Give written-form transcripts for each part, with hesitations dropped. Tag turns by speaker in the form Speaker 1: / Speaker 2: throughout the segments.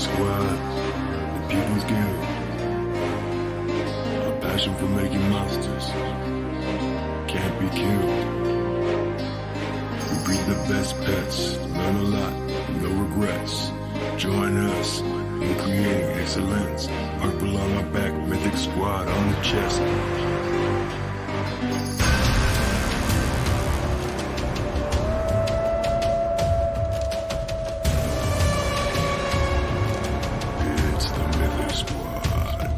Speaker 1: Squad, the People's Guild. Our passion for making monsters can't be killed. We breed the best pets, learn a lot, no regrets. Join us in creating excellence. Purple on our back, Mythic Squad on the chest. It's the Mythic Squad.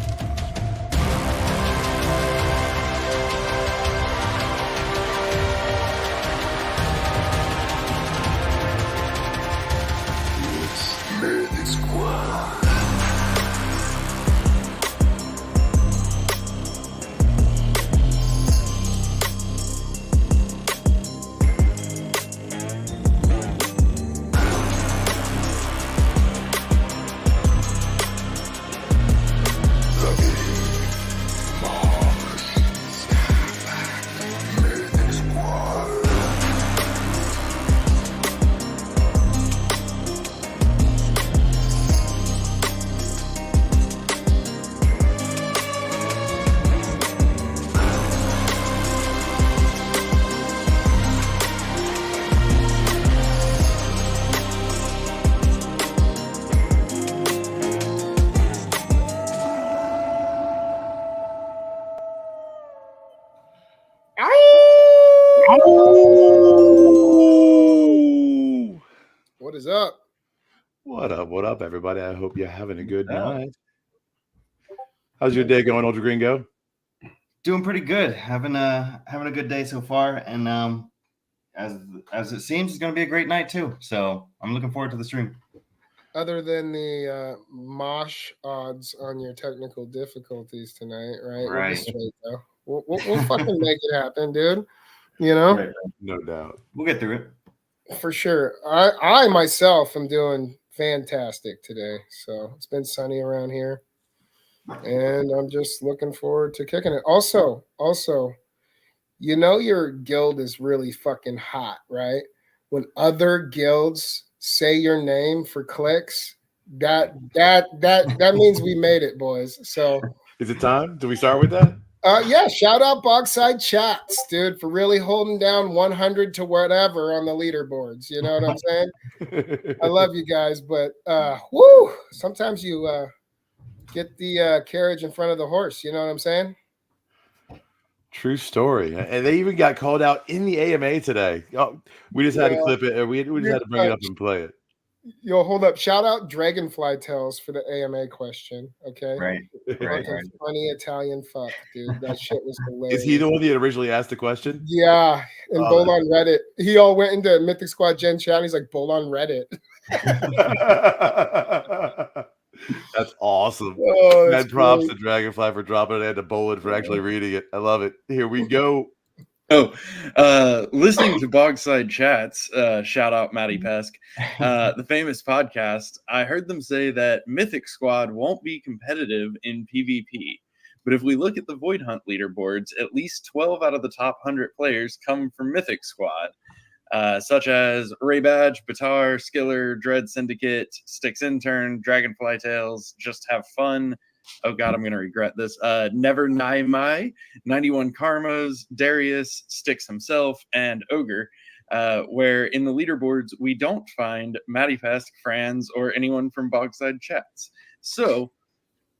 Speaker 1: It's Mythic Squad.
Speaker 2: What is up?
Speaker 3: What up, everybody? I hope you're having a good night. How's your day going, UltraGreenGo?
Speaker 4: Doing pretty good. Having a good day so far, and as it seems, it's going to be a great night too. So I'm looking forward to the stream.
Speaker 2: Other than the mosh odds on your technical difficulties tonight, right? We'll be straight, though. We'll fucking make it happen, dude. You know?
Speaker 4: Right.
Speaker 3: No doubt.
Speaker 4: We'll get through it.
Speaker 2: For sure. I myself am doing fantastic today. So it's been sunny around here. And I'm just looking forward to kicking it. Also, you know your guild is really fucking hot, right? When other guilds say your name for clicks, that means we made it, boys. So
Speaker 3: is it time? Do we start with that?
Speaker 2: Yeah, shout out Bogside Chats, dude, for really holding down 100 to whatever on the leaderboards. You know what I'm saying? I love you guys, but sometimes you get the carriage in front of the horse. You know what I'm saying?
Speaker 3: True story. And they even got called out in the AMA today. Oh, we just had to clip it. We just had to bring it up and play it.
Speaker 2: Yo, hold up. Shout out Dragonfly Tales for the AMA question. Okay.
Speaker 4: Right.
Speaker 2: Funny Italian fuck, dude. That shit was hilarious.
Speaker 3: Is he the one that originally asked the question?
Speaker 2: Yeah. And Bold on Reddit. He all went into Mythic Squad Gen chat and he's like, Bold on Reddit.
Speaker 3: That's awesome.
Speaker 2: Oh, that's
Speaker 3: props to Dragonfly for dropping it and to Bolin for actually reading it. I love it. Here we go.
Speaker 5: Listening to Bogside Chats, shout out Matty Pesk, the famous podcast, I heard them say that Mythic Squad won't be competitive in PvP. But if we look at the Void Hunt leaderboards, at least 12 out of the top 100 players come from Mythic Squad, such as Ray Badge, Batar, Skiller, Dread Syndicate, Styx Intern, Dragonfly Tales, Just Have Fun. Oh God, I'm going to regret this. Never Naimai, 91 Karmas, Darius, Styx himself, and Ogre, where in the leaderboards, we don't find Matty Pesk, Franz, or anyone from Bogside Chats. So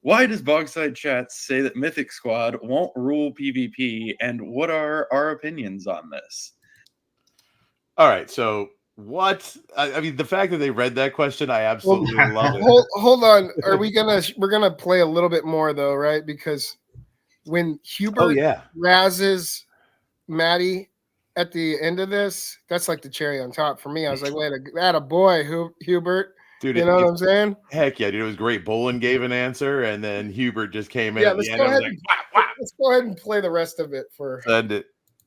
Speaker 5: why does Bogside Chats say that Mythic Squad won't rule PvP, and what are our opinions on this?
Speaker 3: All right, so what? I mean, the fact that they read that question, I absolutely love it.
Speaker 2: Hold on. We're gonna play a little bit more though, right? Because when Hubert razzes Maddie at the end of this, that's like the cherry on top for me. I was like, wait, that a boy, Hubert.
Speaker 3: Dude,
Speaker 2: you know what I'm saying?
Speaker 3: Heck yeah, dude. It was great. Bolin gave an answer, and then Hubert just came in.
Speaker 2: Yeah,
Speaker 3: at the end.
Speaker 2: let's go ahead and play the rest of it for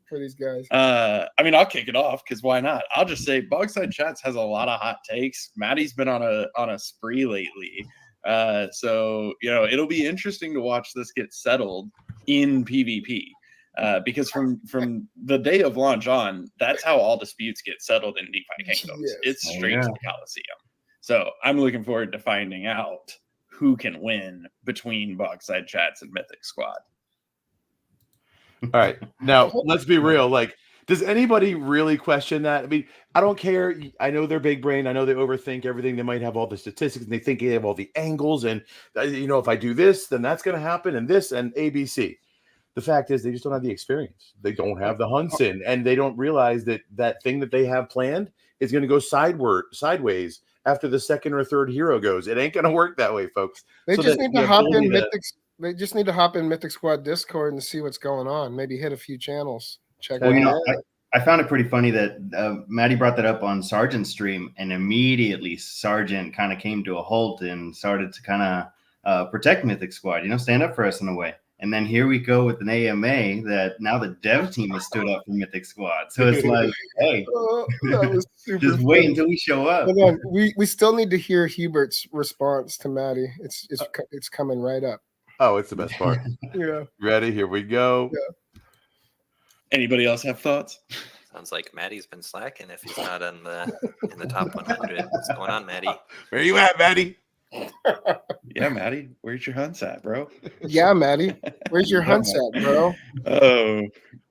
Speaker 2: these guys.
Speaker 5: I mean, I'll kick it off because why not? I'll just say Bogside Chats has a lot of hot takes. Maddie's been on a spree lately. So it'll be interesting to watch this get settled in PvP. Because from the day of launch on, that's how all disputes get settled in DeFi Kingdoms.
Speaker 2: Yes.
Speaker 5: It's straight to the Coliseum. So I'm looking forward to finding out who can win between Bogside Chats and Mythic Squad.
Speaker 3: All right. Now, let's be real. Like, does anybody really question that? I mean, I don't care. I know they're big brain. I know they overthink everything. They might have all the statistics and they think they have all the angles. And, if I do this, then that's going to happen. And this and ABC. The fact is, they just don't have the experience. They don't have the hunts in. And they don't realize that that thing that they have planned is going to go sideways after the second or third hero goes. It ain't going to work that way, folks.
Speaker 2: They
Speaker 3: So
Speaker 2: just
Speaker 3: that
Speaker 2: need
Speaker 3: the
Speaker 2: to hop in
Speaker 3: ability to-
Speaker 2: Mythic. They just need to hop in Mythic Squad Discord and see what's going on. Maybe hit a few channels. Check
Speaker 4: Well,
Speaker 2: it
Speaker 4: you
Speaker 2: out.
Speaker 4: know, I found it pretty funny that Maddie brought that up on Sargent's stream, and immediately Sargent kind of came to a halt and started to kind of protect Mythic Squad, stand up for us in a way. And then here we go with an AMA that now the dev team has stood up for Mythic Squad. So it's like, hey,
Speaker 2: That was super
Speaker 4: just
Speaker 2: funny.
Speaker 4: wait until we show up.
Speaker 2: Hold on. We still need to hear Hubert's response to Maddie. It's coming right up.
Speaker 3: Oh, it's the best part.
Speaker 2: Yeah.
Speaker 3: Ready? Here we go.
Speaker 2: Yeah.
Speaker 5: Anybody else have thoughts?
Speaker 6: Sounds like Maddie's been slacking if he's not in the top 100. What's going on, Maddie?
Speaker 3: Where you at, Maddie?
Speaker 5: Yeah, Maddie, where's your hunts at, bro?
Speaker 2: Yeah, Maddie. Where's your hunts at, bro?
Speaker 5: Oh,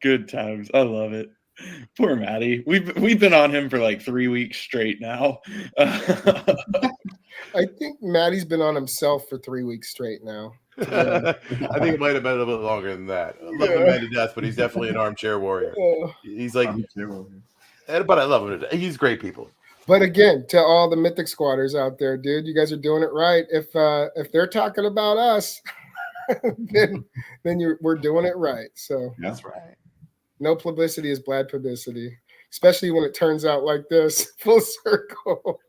Speaker 5: good times. I love it. Poor Maddie. We've been on him for like 3 weeks straight now.
Speaker 2: I think Maddie's been on himself for 3 weeks straight now.
Speaker 3: I think it might have been a little bit longer than that. I love the man to death, but he's definitely an armchair warrior. He's like, but I love him to death. He's great people.
Speaker 2: But again, to all the Mythic Squatters out there, dude, you guys are doing it right. If they're talking about us, then we're doing it right. So
Speaker 4: That's right.
Speaker 2: no publicity is bad publicity, especially when it turns out like this, full circle.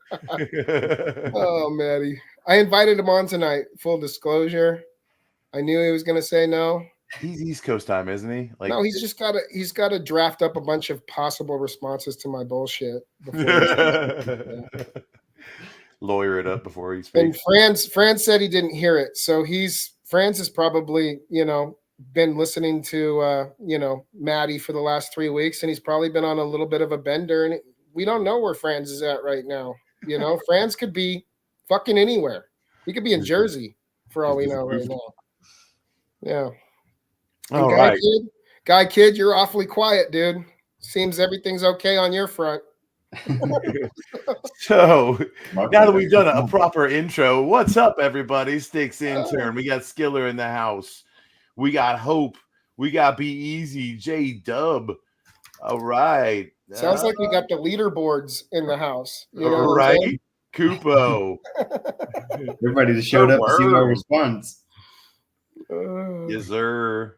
Speaker 2: Oh, Maddie. I invited him on tonight, full disclosure. I knew he was going to say no.
Speaker 3: He's East Coast time, isn't he? Like,
Speaker 2: No, he's got to draft up a bunch of possible responses to my bullshit before
Speaker 3: lawyer it up before he
Speaker 2: and
Speaker 3: speaks.
Speaker 2: Franz said he didn't hear it. So Franz has probably, been listening to Maddie for the last 3 weeks, and he's probably been on a little bit of a bender, and we don't know where Franz is at right now. Franz could be fucking anywhere. He could be in Jersey for all we know right now. Yeah.
Speaker 3: All
Speaker 2: Guy
Speaker 3: right.
Speaker 2: Guy Kid, you're awfully quiet, dude. Seems everything's okay on your front.
Speaker 3: So now that we've done a proper intro, what's up, everybody? Sticks intern. We got Skiller in the house. We got Hope. We got Be Easy, J Dub. All right.
Speaker 2: Sounds like we got the leaderboards in the house.
Speaker 3: All right. Kupo.
Speaker 4: Everybody that showed up to see our response.
Speaker 3: Yes, sir.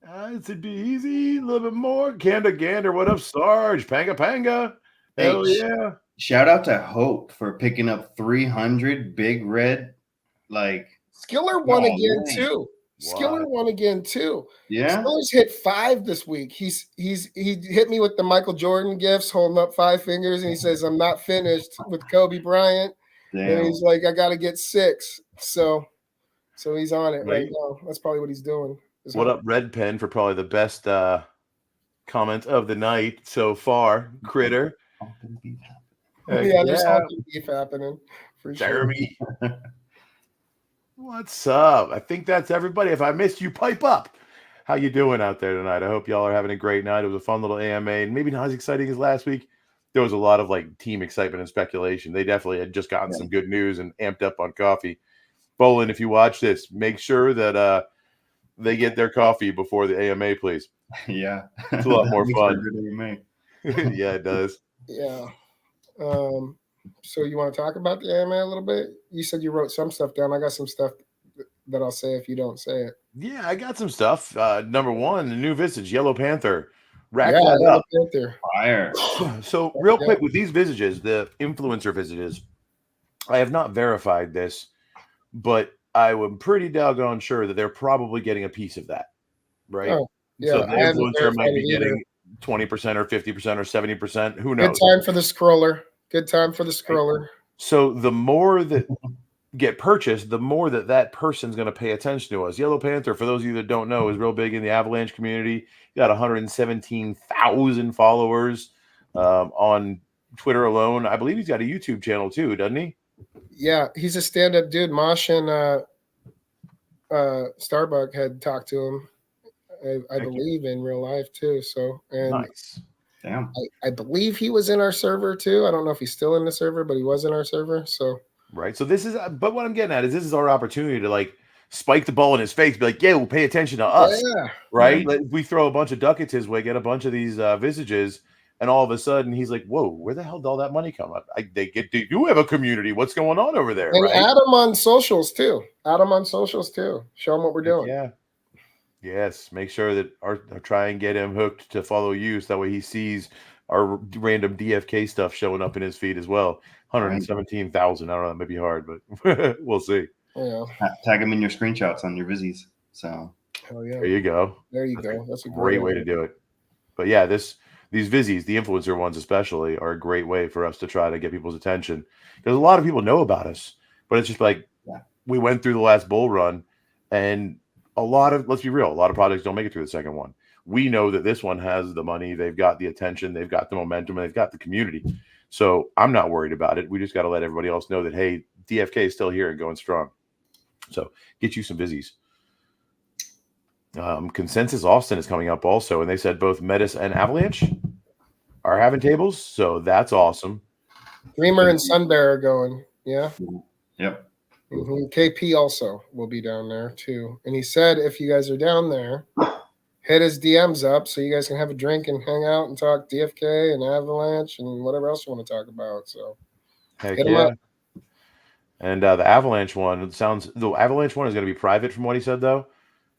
Speaker 3: It's Be Easy. A little bit more. Gander. What up, Sarge? Panga. Hell
Speaker 4: Hey,
Speaker 3: yeah.
Speaker 4: Shout out to Hope for picking up 300 Big Red.
Speaker 2: Skiller won again
Speaker 4: man.
Speaker 2: too. Skiller won again too.
Speaker 4: Yeah.
Speaker 2: Skiller's hit 5 this week. He hit me with the Michael Jordan gifts, holding up 5 fingers, and he says, "I'm not finished with Kobe Bryant."
Speaker 4: Damn.
Speaker 2: And he's like, "I got to get 6." So he's on it right
Speaker 3: Right.
Speaker 2: now. That's probably what he's doing.
Speaker 3: What up, Red Pen, for probably the best comment of the night so far. Critter.
Speaker 2: Yeah, there's something beef happening for sure.
Speaker 3: Jeremy. What's up? I think that's everybody. If I missed you, pipe up. How you doing out there tonight? I hope y'all are having a great night. It was a fun little AMA, and maybe not as exciting as last week. There was a lot of team excitement and speculation. They definitely had just gotten some good news and amped up on coffee. Bolin, if you watch this, make sure that they get their coffee before the AMA, please.
Speaker 4: Yeah.
Speaker 3: It's a lot more fun.
Speaker 4: AMA.
Speaker 3: Yeah, it does.
Speaker 2: Yeah. So you want to talk about the AMA a little bit? You said you wrote some stuff down. I got some stuff that I'll say if you don't say it.
Speaker 3: Yeah, I got some stuff. Number one, the new visage, Yellow Panther. Rack
Speaker 2: Yeah,
Speaker 3: that
Speaker 2: Yellow
Speaker 3: up.
Speaker 2: Panther.
Speaker 4: Fire.
Speaker 3: So real quick with these visages, the influencer visages, I have not verified this, but I am pretty doggone sure that they're probably getting a piece of that, right?
Speaker 2: Oh, yeah,
Speaker 3: So the
Speaker 2: I haven't
Speaker 3: influencer might be
Speaker 2: verified it
Speaker 3: getting 20% or 50% or 70%. Who
Speaker 2: Good
Speaker 3: knows?
Speaker 2: time for the scroller. Good time for the scroller.
Speaker 3: So the more that get purchased, the more that person's going to pay attention to us. Yellow Panther, for those of you that don't know, is real big in the Avalanche community. He got 117,000 followers on Twitter alone. I believe he's got a YouTube channel too, doesn't he?
Speaker 2: Yeah, he's a stand-up dude. Mosh and Starbuck had talked to him, I believe, in real life too. So, and
Speaker 3: Nice.
Speaker 4: Damn.
Speaker 2: I believe he was in our server too. I don't know if he's still in the server, but he was in our server. So,
Speaker 3: Right. So this is, but what I'm getting at is this is our opportunity to like spike the ball in his face, be like, yeah, we'll pay attention to us.
Speaker 2: yeah,
Speaker 3: Right. Like, we throw a bunch of ducats his way, get a bunch of these visages, and all of a sudden he's like, whoa, where the hell did all that money come up? They do have a community. What's going on over there?
Speaker 2: and
Speaker 3: Right.
Speaker 2: add him on socials too. Add him on socials too. Show him what we're doing.
Speaker 3: Yeah. Yes. Make sure that or try and get him hooked to follow you, so that way he sees our random DFK stuff showing up in his feed as well. 117,000. I don't know. That may be hard, but we'll see.
Speaker 2: Yeah.
Speaker 4: Tag them in your screenshots on your Vizzies. So
Speaker 2: Hell yeah.
Speaker 3: There you go.
Speaker 2: There you go. That's a
Speaker 3: Great way to do it. But yeah, these Vizzies, the influencer ones especially, are a great way for us to try to get people's attention, because a lot of people know about us, but it's just like we went through the last bull run, and let's be real, a lot of projects don't make it through the second one. We know that this one has the money, they've got the attention, they've got the momentum, and they've got the community. So I'm not worried about it. We just got to let everybody else know that, hey, DFK is still here and going strong. So get you some Vizzies. Consensus Austin is coming up also, and they said both Metis and Avalanche are having tables, so that's awesome.
Speaker 2: Dreamer and Sunbear are going. Yeah.
Speaker 4: Yep.
Speaker 2: KP also will be down there too. And he said if you guys are down there, hit his DMs up so you guys can have a drink and hang out and talk DFK and Avalanche and whatever else you want to talk about. So
Speaker 3: Heck
Speaker 2: hit him
Speaker 3: yeah.
Speaker 2: up.
Speaker 3: And the Avalanche one, the Avalanche one is going to be private from what he said though.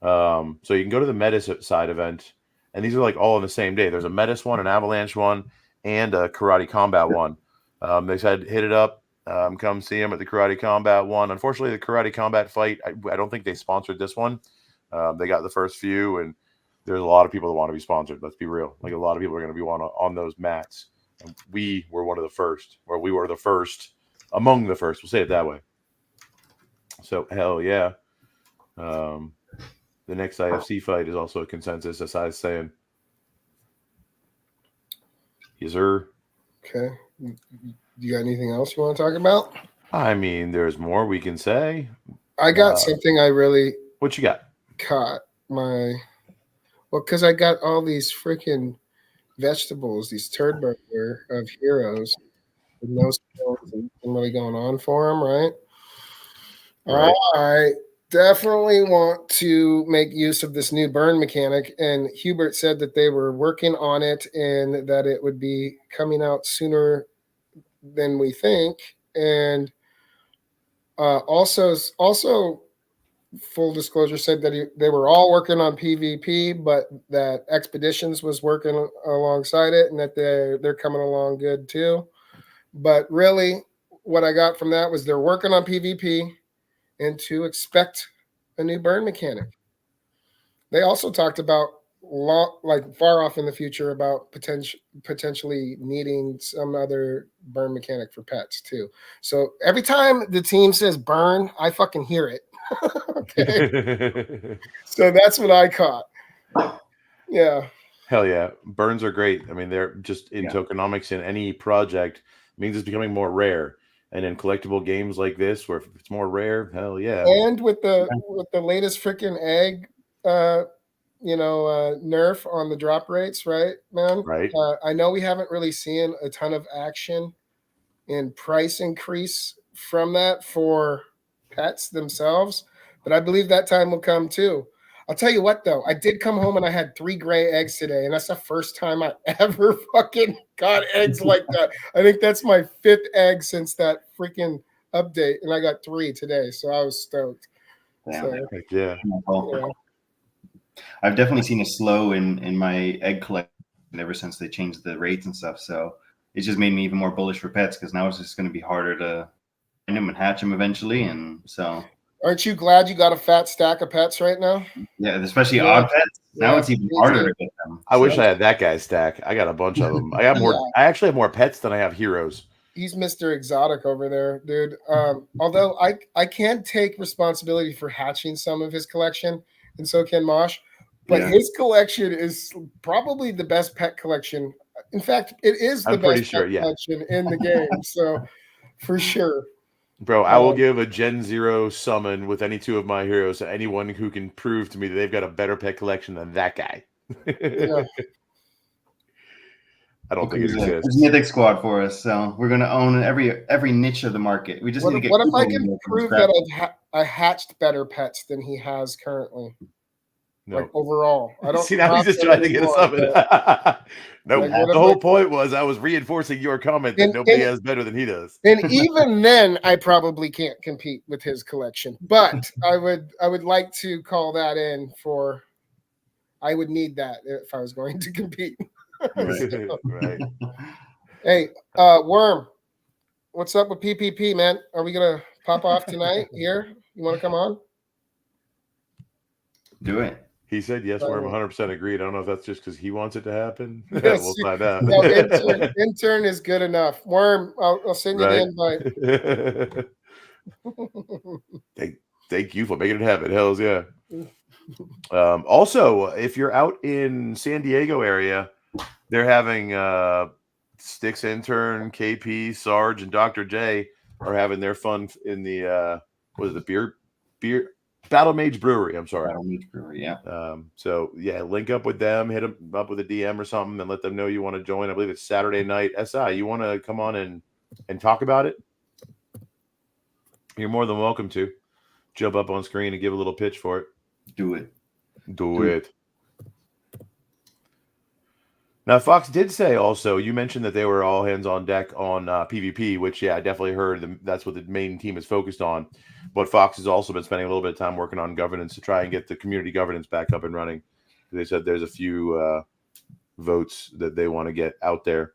Speaker 3: So you can go to the Metis side event, and these are like all on the same day. There's a Metis one, an Avalanche one, and a Karate Combat one. They said hit it up. Come see him at the Karate Combat one. Unfortunately, the Karate Combat fight, I don't think they sponsored this one. They got the first few, and there's a lot of people that want to be sponsored. Let's be real. Like a lot of people are going to be on those mats. And we were one of the first, or we were the first among the first. We'll say it that way. So hell yeah. The next IFC fight is also a consensus, as I was saying. Yes, sir.
Speaker 2: Okay. You got anything else you want to talk about?
Speaker 3: I mean, there's more we can say.
Speaker 2: I got something I really
Speaker 3: What you got?
Speaker 2: caught because I got all these freaking vegetables, these turd burger of heroes with no skills and nothing really going on for them, right?
Speaker 3: Right.
Speaker 2: I definitely want to make use of this new burn mechanic, and Hubert said that they were working on it and that it would be coming out sooner than we think. And also full disclosure, said that they were all working on PvP, but that Expeditions was working alongside it, and that they're coming along good too. But really, what I got from that was they're working on PvP, and to expect a new burn mechanic. They also talked about far off in the future about potentially needing some other burn mechanic for pets too. So every time the team says burn, I fucking hear it. Okay. So that's what I caught. Yeah.
Speaker 3: Hell yeah. Burns are great. I mean, they're just in tokenomics in any project means it's becoming more rare. And in collectible games like this, where it's more rare, hell yeah.
Speaker 2: And with the latest freaking egg nerf on the drop rates, right, man?
Speaker 3: Right.
Speaker 2: I know we haven't really seen a ton of action in price increase from that for pets themselves, but I believe that time will come too. I'll tell you what, though, I did come home and I had 3 gray eggs today, and that's the first time I ever fucking got eggs like that. I think that's my 5th egg since that freaking update, and I got 3 today, so I was stoked.
Speaker 4: Damn.
Speaker 3: Heck yeah.
Speaker 2: Yeah.
Speaker 4: I've definitely seen a slow in my egg collection ever since they changed the rates and stuff. So it just made me even more bullish for pets, because now it's just going to be harder to find them and hatch them eventually. And so,
Speaker 2: aren't you glad you got a fat stack of pets right now?
Speaker 4: yeah, especially odd pets. Now it's even harder to get them.
Speaker 3: I wish I had that guy's stack. I got a bunch of them. I got more. I actually have more pets than I have heroes.
Speaker 2: He's Mr. Exotic over there, dude. Although I can take responsibility for hatching some of his collection, and so can Mosh. But his collection is probably the best pet collection In fact, it is the
Speaker 3: I'm pretty
Speaker 2: best
Speaker 3: sure,
Speaker 2: pet
Speaker 3: yeah.
Speaker 2: collection in the game. So for sure.
Speaker 3: Bro, I will give a Gen 0 summon with any two of my heroes to anyone who can prove to me that they've got a better pet collection than that guy.
Speaker 2: Yeah.
Speaker 3: I don't think it
Speaker 4: There's
Speaker 3: exists.
Speaker 4: Mythic Squad for us, so we're gonna own every niche of the market. We just
Speaker 2: What,
Speaker 4: need to get.
Speaker 2: what if I
Speaker 4: Kubo
Speaker 2: can
Speaker 4: to
Speaker 2: prove
Speaker 4: scrap.
Speaker 2: that I hatched better pets than he has currently?
Speaker 3: No.
Speaker 2: Like overall, I don't
Speaker 3: See, now he's
Speaker 2: drop
Speaker 3: just
Speaker 2: them
Speaker 3: trying to get us
Speaker 2: anymore,
Speaker 3: up. No,
Speaker 2: like, what
Speaker 3: the
Speaker 2: if
Speaker 3: whole
Speaker 2: I-
Speaker 3: point was I was reinforcing your comment that
Speaker 2: And-
Speaker 3: nobody
Speaker 2: and-
Speaker 3: has better than he does.
Speaker 2: And even then, I probably can't compete with his collection. But I would like to call that in for. I would need that if I was going to compete.
Speaker 3: Right.
Speaker 2: Hey, Worm, what's up with PPP, man? Are we gonna pop off tonight here? You want to come on?
Speaker 4: Do it.
Speaker 3: He said yes, we're 100% agreed. I don't know if that's just because he wants it to happen.
Speaker 2: Yes.
Speaker 3: We'll find out.
Speaker 2: No, intern is good enough. Worm, I'll send you the invite.
Speaker 3: Thank you for making it happen. Hells yeah. Also, if you're out in San Diego area, they're having Sticks Intern, KP, Sarge, and Dr. J are having their fun in the what is it, beer Battle Mage Brewery. I'm sorry.
Speaker 4: Battle Mage Brewery, yeah.
Speaker 3: So yeah, link up with them, hit them up with a DM or something, and let them know you want to join. I believe it's Saturday night. SI, you want to come on and talk about it? You're more than welcome to jump up on screen and give a little pitch for it.
Speaker 4: Do it.
Speaker 3: Do it. Now, Fox did say also, you mentioned that they were all hands on deck on PvP, which, yeah, I definitely heard that's what the main team is focused on. But Fox has also been spending a little bit of time working on governance to try and get the community governance back up and running. They said there's a few votes that they want to get out there.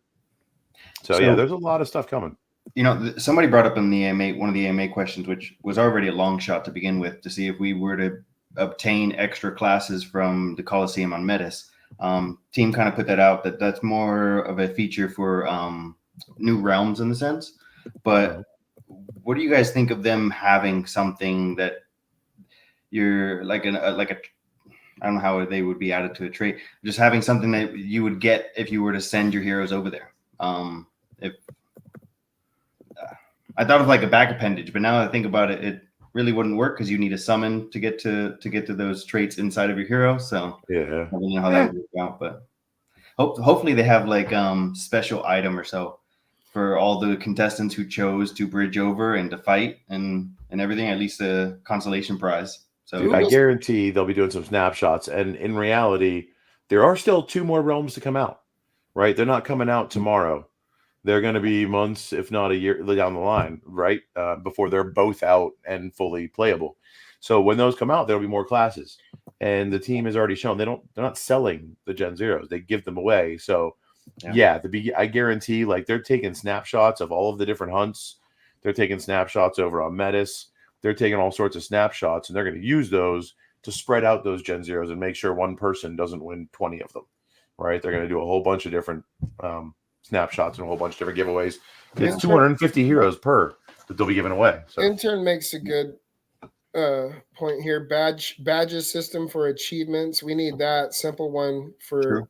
Speaker 3: So, yeah, there's a lot of stuff coming.
Speaker 4: You know, somebody brought up in the AMA, one of the AMA questions, which was already a long shot to begin with, to see if we were to obtain extra classes from the Coliseum on Metis. Team kind of put that out that's more of a feature for new realms in the sense. But what do you guys think of them having something that you're like a I don't know how they would be added to a trait, just having something that you would get if you were to send your heroes over there? If I thought of like a back appendage, but now that I think about it, it really wouldn't work because you need a summon to get to those traits inside of your hero. So
Speaker 3: yeah,
Speaker 4: I don't know how that would work out, but hopefully they have like special item or so for all the contestants who chose to bridge over and to fight and everything, at least a consolation prize. So
Speaker 3: dude, I guarantee they'll be doing some snapshots, and in reality, there are still 2 more realms to come out. Right, they're not coming out tomorrow. They're going to be months, if not a year down the line, right? Before they're both out and fully playable. So when those come out, there'll be more classes. And the team has already shown they're not selling the Gen Zeros. They give them away. So I guarantee like they're taking snapshots of all of the different hunts. They're taking snapshots over on Metis. They're taking all sorts of snapshots, and they're going to use those to spread out those Gen Zeros and make sure one person doesn't win 20 of them, right? They're going to do a whole bunch of different snapshots and a whole bunch of different giveaways. It's 250 heroes per that they'll be giving away. So.
Speaker 2: Intern makes a good point here. Badges system for achievements. We need that simple one for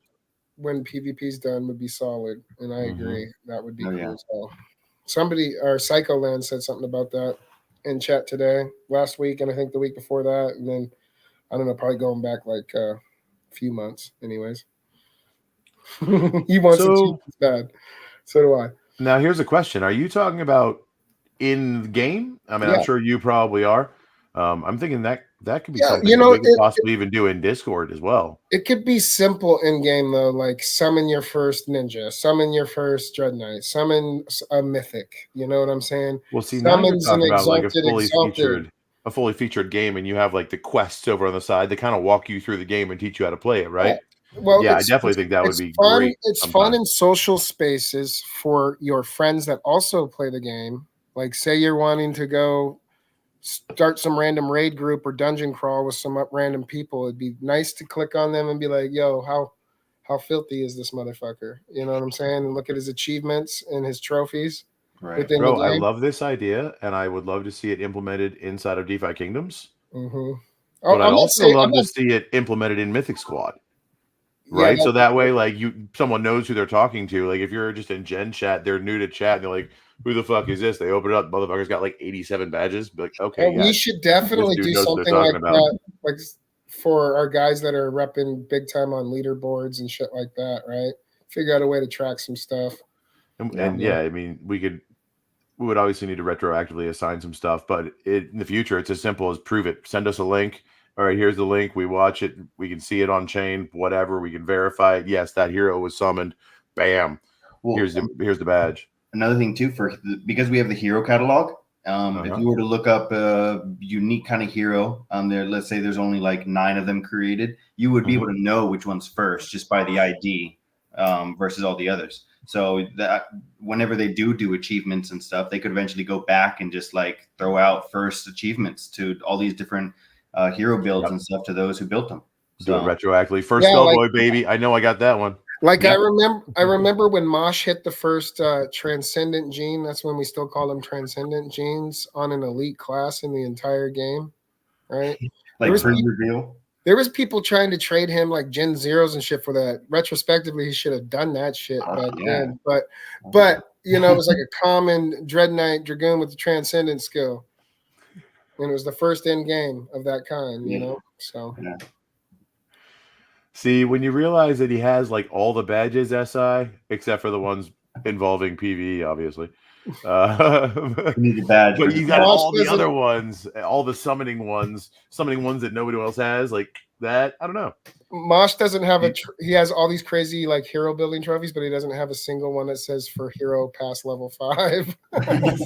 Speaker 2: when PvP's done would be solid. And I agree. That would be cool as well. Somebody, or Psycholand, said something about that in chat today, last week, and I think the week before that. And then, I don't know, probably going back like a few months anyways. He wants achievements bad. So do I.
Speaker 3: Now, here's a question. Are you talking about in the game? I mean, I'm sure you probably are. I'm thinking that could be something we could possibly even do in Discord as well.
Speaker 2: It could be simple in game though, like summon your first ninja, summon your first dread knight, summon a mythic. You know what I'm saying?
Speaker 3: Well, see, now you're talking about like a fully featured game, and you have like the quests over on the side that kind of walk you through the game and teach you how to play it, right?
Speaker 2: Well,
Speaker 3: I definitely think that would be
Speaker 2: fun.
Speaker 3: great.
Speaker 2: It's fun in social spaces for your friends that also play the game. Like, say you're wanting to go start some random raid group or dungeon crawl with some random people. It'd be nice to click on them and be like, "Yo, how filthy is this motherfucker?" You know what I'm saying? And look at his achievements and his trophies.
Speaker 3: Right, bro. I love this idea, and I would love to see it implemented inside of DeFi Kingdoms.
Speaker 2: Mm-hmm.
Speaker 3: But I'd also love to see it implemented in Mythic Squad. right?
Speaker 2: Yeah,
Speaker 3: So that way, like someone knows who they're talking to. Like if you're just in Gen Chat, they're new to chat, and they're like, "Who the fuck is this?" They open it up, motherfucker's got like 87 badges. Be like, okay, yeah,
Speaker 2: we should definitely
Speaker 3: dude
Speaker 2: do
Speaker 3: knows what they're
Speaker 2: something like
Speaker 3: talking about.
Speaker 2: that, like for our guys that are repping big time on leaderboards and shit like that, right? Figure out a way to track some stuff.
Speaker 3: And yeah, I mean, we would obviously need to retroactively assign some stuff, but in the future, it's as simple as prove it. Send us a link. All right, here's the link. We watch it. We can see it on chain, whatever. We can verify it. Yes, that hero was summoned. Bam.
Speaker 4: Well,
Speaker 3: Here's the badge.
Speaker 4: Another thing too, because we have the hero catalog, if you were to look up a unique kind of hero, let's say there's only like 9 of them created, you would be able to know which one's first just by the ID versus all the others. So that whenever they do achievements and stuff, they could eventually go back and just like throw out first achievements to all these different hero builds and stuff to those who built them.
Speaker 3: Do it retroactively. First Bellboy, baby. I know I got that one.
Speaker 2: Like I remember when Mosh hit the first Transcendent gene. That's when we still call them Transcendent genes on an elite class in the entire game, right?
Speaker 4: Like pre-reveal.
Speaker 2: There was people trying to trade him like Gen Zeros and shit for that. Retrospectively, he should have done that shit back then. But you know, it was like a common Dread Knight Dragoon with the Transcendent skill, and it was the first end game of that kind. You know, so.
Speaker 4: Yeah.
Speaker 3: See, when you realize that he has like all the badges SI, except for the ones involving PvE, obviously.
Speaker 4: Need a badge,
Speaker 3: but he's got all the other ones, all the summoning ones that nobody else has, like that. I don't know.
Speaker 2: Mosh doesn't have he has all these crazy like hero building trophies, but he doesn't have a single one that says for hero past level 5.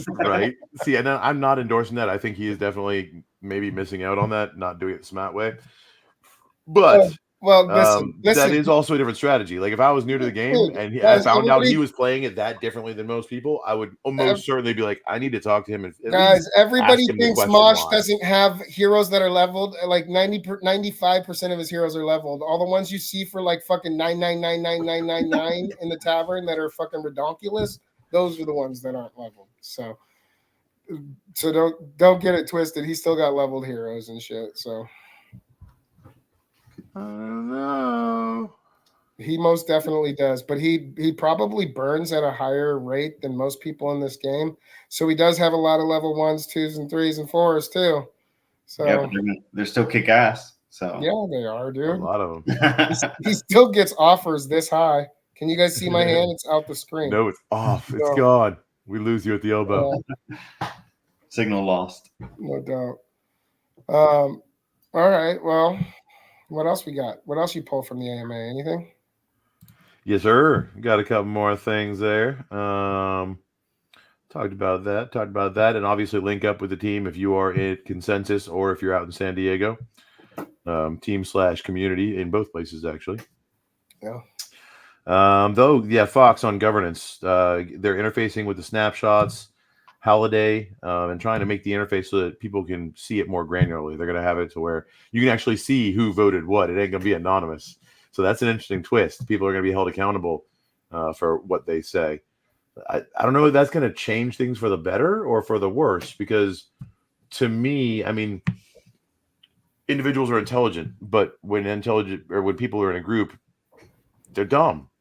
Speaker 3: Right. See, and I'm not endorsing that. I think he is definitely maybe missing out on that, not doing it the smart way. But
Speaker 2: well, listen,
Speaker 3: that is also a different strategy. Like if I was new to the game and I found out he was playing it that differently than most people, I would almost certainly be like, I need to talk to him. And
Speaker 2: guys, everybody thinks Mosh doesn't have heroes that are leveled. Like 95% of his heroes are leveled. All the ones you see for like fucking 9999999 in the tavern that are fucking redonkulous, those are the ones that aren't leveled. So don't get it twisted. He's still got leveled heroes and shit. So.
Speaker 3: I don't know.
Speaker 2: He most definitely does, but he probably burns at a higher rate than most people in this game. So he does have a lot of level 1s, 2s, and 3s, and 4s too. So
Speaker 4: yeah, but they're still kick ass. So
Speaker 2: yeah, they are, dude.
Speaker 3: A lot of them.
Speaker 2: he still gets offers this high. Can you guys see my hand? It's out the screen.
Speaker 3: No, it's off. It's gone. We lose you at the elbow.
Speaker 4: Signal lost.
Speaker 2: No doubt. All right. Well. What else we got? What else you pull from the AMA? Anything?
Speaker 3: Yes, sir. Got a couple more things there. Talked about that, and obviously link up with the team if you are in Consensus or if you're out in San Diego. Team/community in both places, actually.
Speaker 2: Yeah.
Speaker 3: Fox on governance. They're interfacing with the snapshots. Holiday and trying to make the interface so that people can see it more granularly. They're going to have it to where you can actually see who voted what. It ain't going to be anonymous. So that's an interesting twist. People are going to be held accountable for what they say. I don't know if that's going to change things for the better or for the worse, because to me, I mean, individuals are intelligent, but when people are in a group, they're dumb.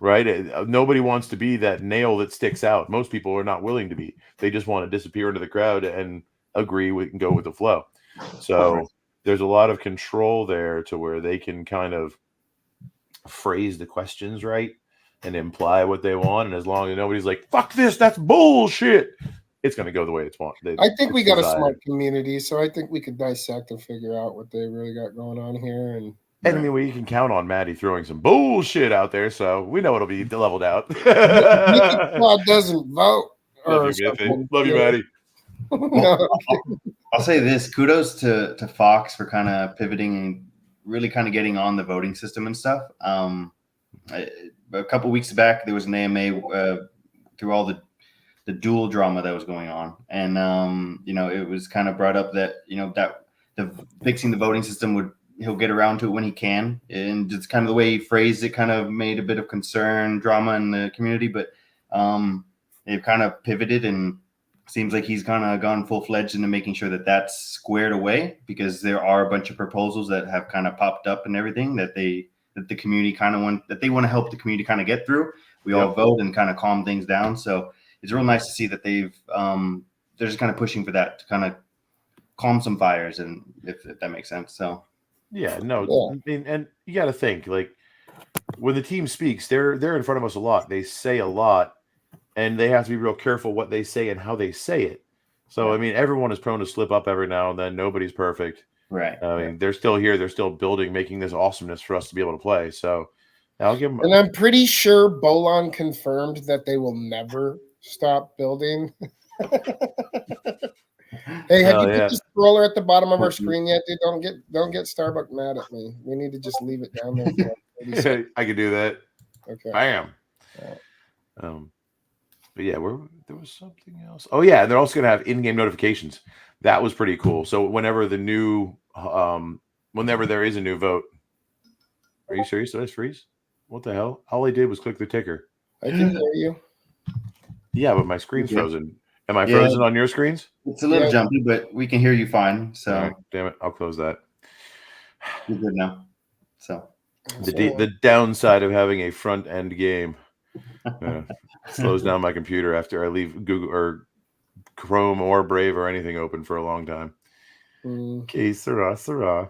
Speaker 3: Right? Nobody wants to be that nail that sticks out. Most people are not willing to be. They just want to disappear into the crowd and agree with and go with the flow. So there's a lot of control there to where they can kind of phrase the questions right and imply what they want. And as long as nobody's like, fuck this, that's bullshit, it's going to go the way it's wanted.
Speaker 2: I think we got a smart community, so I think we could dissect and figure out what they really got going on here. And
Speaker 3: I mean, we can count on Maddie throwing some bullshit out there, so we know it'll be leveled out.
Speaker 2: Mythic doesn't vote.
Speaker 3: Love you, Maddie.
Speaker 4: I'll say this: kudos to Fox for kind of pivoting and really kind of getting on the voting system and stuff. A couple weeks back, there was an AMA through all the dual drama that was going on, and it was kind of brought up that that the fixing the voting system he'll get around to it when he can, and it's kind of the way he phrased it kind of made a bit of concern, drama in the community, but they've kind of pivoted and seems like he's kind of gone full-fledged into making sure that that's squared away, because there are a bunch of proposals that have kind of popped up and everything that they that the community kind of want to help the community kind of get through. We all vote and kind of calm things down. So it's real nice to see that they're just kind of pushing for that to kind of calm some fires, and if that makes sense. So
Speaker 3: yeah, no, and you got to think, like, when the team speaks, they're in front of us a lot. They say a lot, and they have to be real careful what they say and how they say it. So I mean, everyone is prone to slip up every now and then. Nobody's perfect.
Speaker 4: Right.
Speaker 3: I mean, they're still here. They're still building, making this awesomeness for us to be able to play. So I'll give them.
Speaker 2: And I'm pretty sure Bolon confirmed that they will never stop building. Hey, have you put the scroller at the bottom of our screen yet, dude? Don't get Starbucks mad at me. We need to just leave it down there. For like 30 seconds.
Speaker 3: I can do that.
Speaker 2: Okay.
Speaker 3: Bam. But yeah, there was something else. Oh yeah, and they're also gonna have in-game notifications. That was pretty cool. So whenever there is a new vote, are you serious? Did I freeze? What the hell? All I did was click the ticker.
Speaker 2: I can hear you.
Speaker 3: Yeah, but my screen's frozen. Am I frozen on your screens?
Speaker 4: It's a little jumpy, but we can hear you fine. So
Speaker 3: right, damn it, I'll close that.
Speaker 4: You're good now. So
Speaker 3: the downside of having a front end game slows down my computer after I leave Google or Chrome or Brave or anything open for a long time. Okay, Sarah.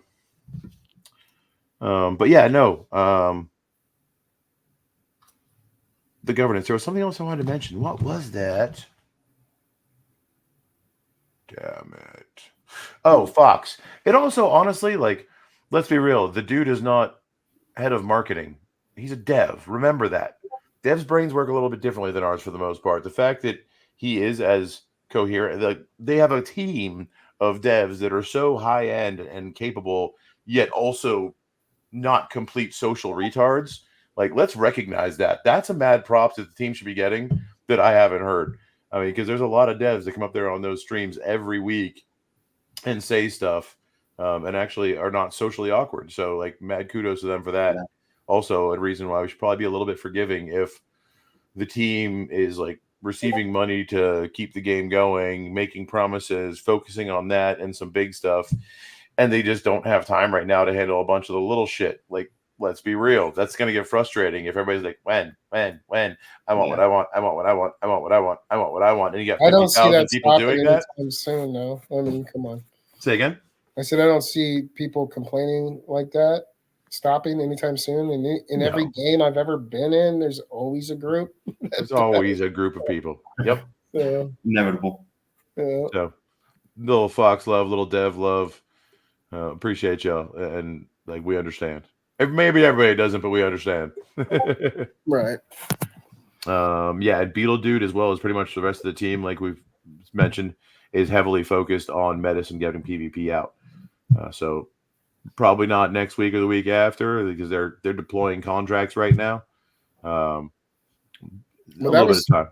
Speaker 3: But yeah, no. The governance. There was something else I wanted to mention. What was that? Damn it. Oh, Fox. It also, honestly, like, let's be real. The dude is not head of marketing. He's a dev. Remember that. Devs' brains work a little bit differently than ours for the most part. The fact that he is as coherent, like, they have a team of devs that are so high end and capable, yet also not complete social retards. Like, let's recognize that. That's a mad props that the team should be getting that I haven't heard. I mean, because there's a lot of devs that come up there on those streams every week and say stuff and actually are not socially awkward. So, like, mad kudos to them for that. Yeah. Also, a reason why we should probably be a little bit forgiving if the team is, like, receiving money to keep the game going, making promises, focusing on that and some big stuff, and they just don't have time right now to handle a bunch of the little shit. Like, let's be real. That's going to get frustrating if everybody's like, when? I want what I want. I want what I want. I want what I want. I want what I want. And you got 50,000 people doing that.
Speaker 2: Soon, no. I mean, come on.
Speaker 3: Say again?
Speaker 2: I said I don't see people complaining like that stopping anytime soon. And in every game I've ever been in, there's always a group.
Speaker 3: There's always a group of people. Yep.
Speaker 2: Yeah.
Speaker 4: Inevitable.
Speaker 2: Yeah.
Speaker 3: So, little Fox love, little Dev love. Appreciate y'all. And, like, we understand. Maybe everybody doesn't, but we understand.
Speaker 2: Right.
Speaker 3: Yeah, and Beetle Dude, as well as pretty much the rest of the team, like we've mentioned, is heavily focused on medicine getting PvP out. So probably not next week or the week after because they're deploying contracts right now. A little bit of time.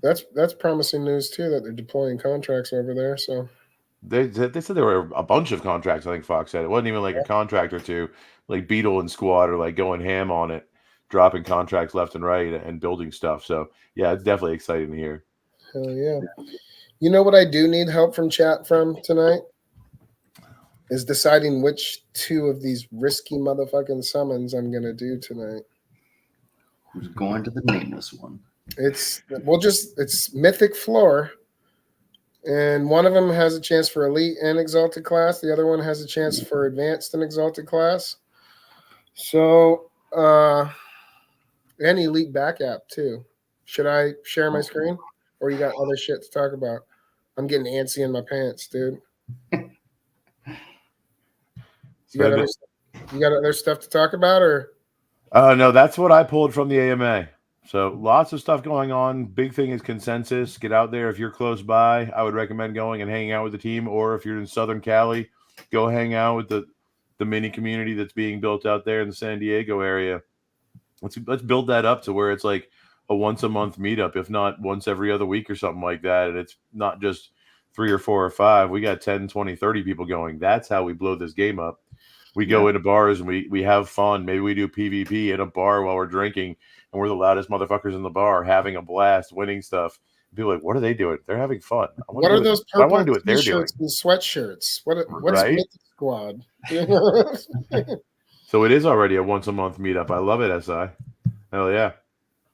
Speaker 2: That's promising news too that they're deploying contracts over there. So
Speaker 3: they said there were a bunch of contracts. I think Fox said it wasn't even like a contract or two. Like Beetle and Squad are like going ham on it, dropping contracts left and right and building stuff. So yeah, it's definitely exciting to hear.
Speaker 2: Hell yeah. You know what I do need help from chat from tonight? Is deciding which two of these risky motherfucking summons I'm gonna do tonight.
Speaker 4: Who's going to the nameless one?
Speaker 2: It's Mythic Floor. And one of them has a chance for Elite and Exalted class. The other one has a chance for Advanced and Exalted class. So, and Elite back app too. Should I share my screen? Or you got other shit to talk about? I'm getting antsy in my pants, dude. You got other stuff to talk about, or?
Speaker 3: No, that's what I pulled from the AMA. So lots of stuff going on. Big thing is consensus. Get out there. If you're close by, I would recommend going and hanging out with the team. Or if you're in Southern Cali, go hang out with the mini community that's being built out there in the San Diego area. Let's build that up to where it's like a once a month meetup, if not once every other week or something like that. And it's not just 3 or 4 or 5. We got 10, 20, 30 people going. That's how we blow this game up. We go into bars and we have fun. Maybe we do PvP in a bar while we're drinking, and we're the loudest motherfuckers in the bar, having a blast, winning stuff. People are like, what are they doing? They're having fun.
Speaker 2: What are those purple
Speaker 3: I want to do what they're doing.
Speaker 2: And sweatshirts? What's
Speaker 3: right?
Speaker 2: Mythic Squad?
Speaker 3: So it is already a once a month meetup. I love it, SI. Hell yeah.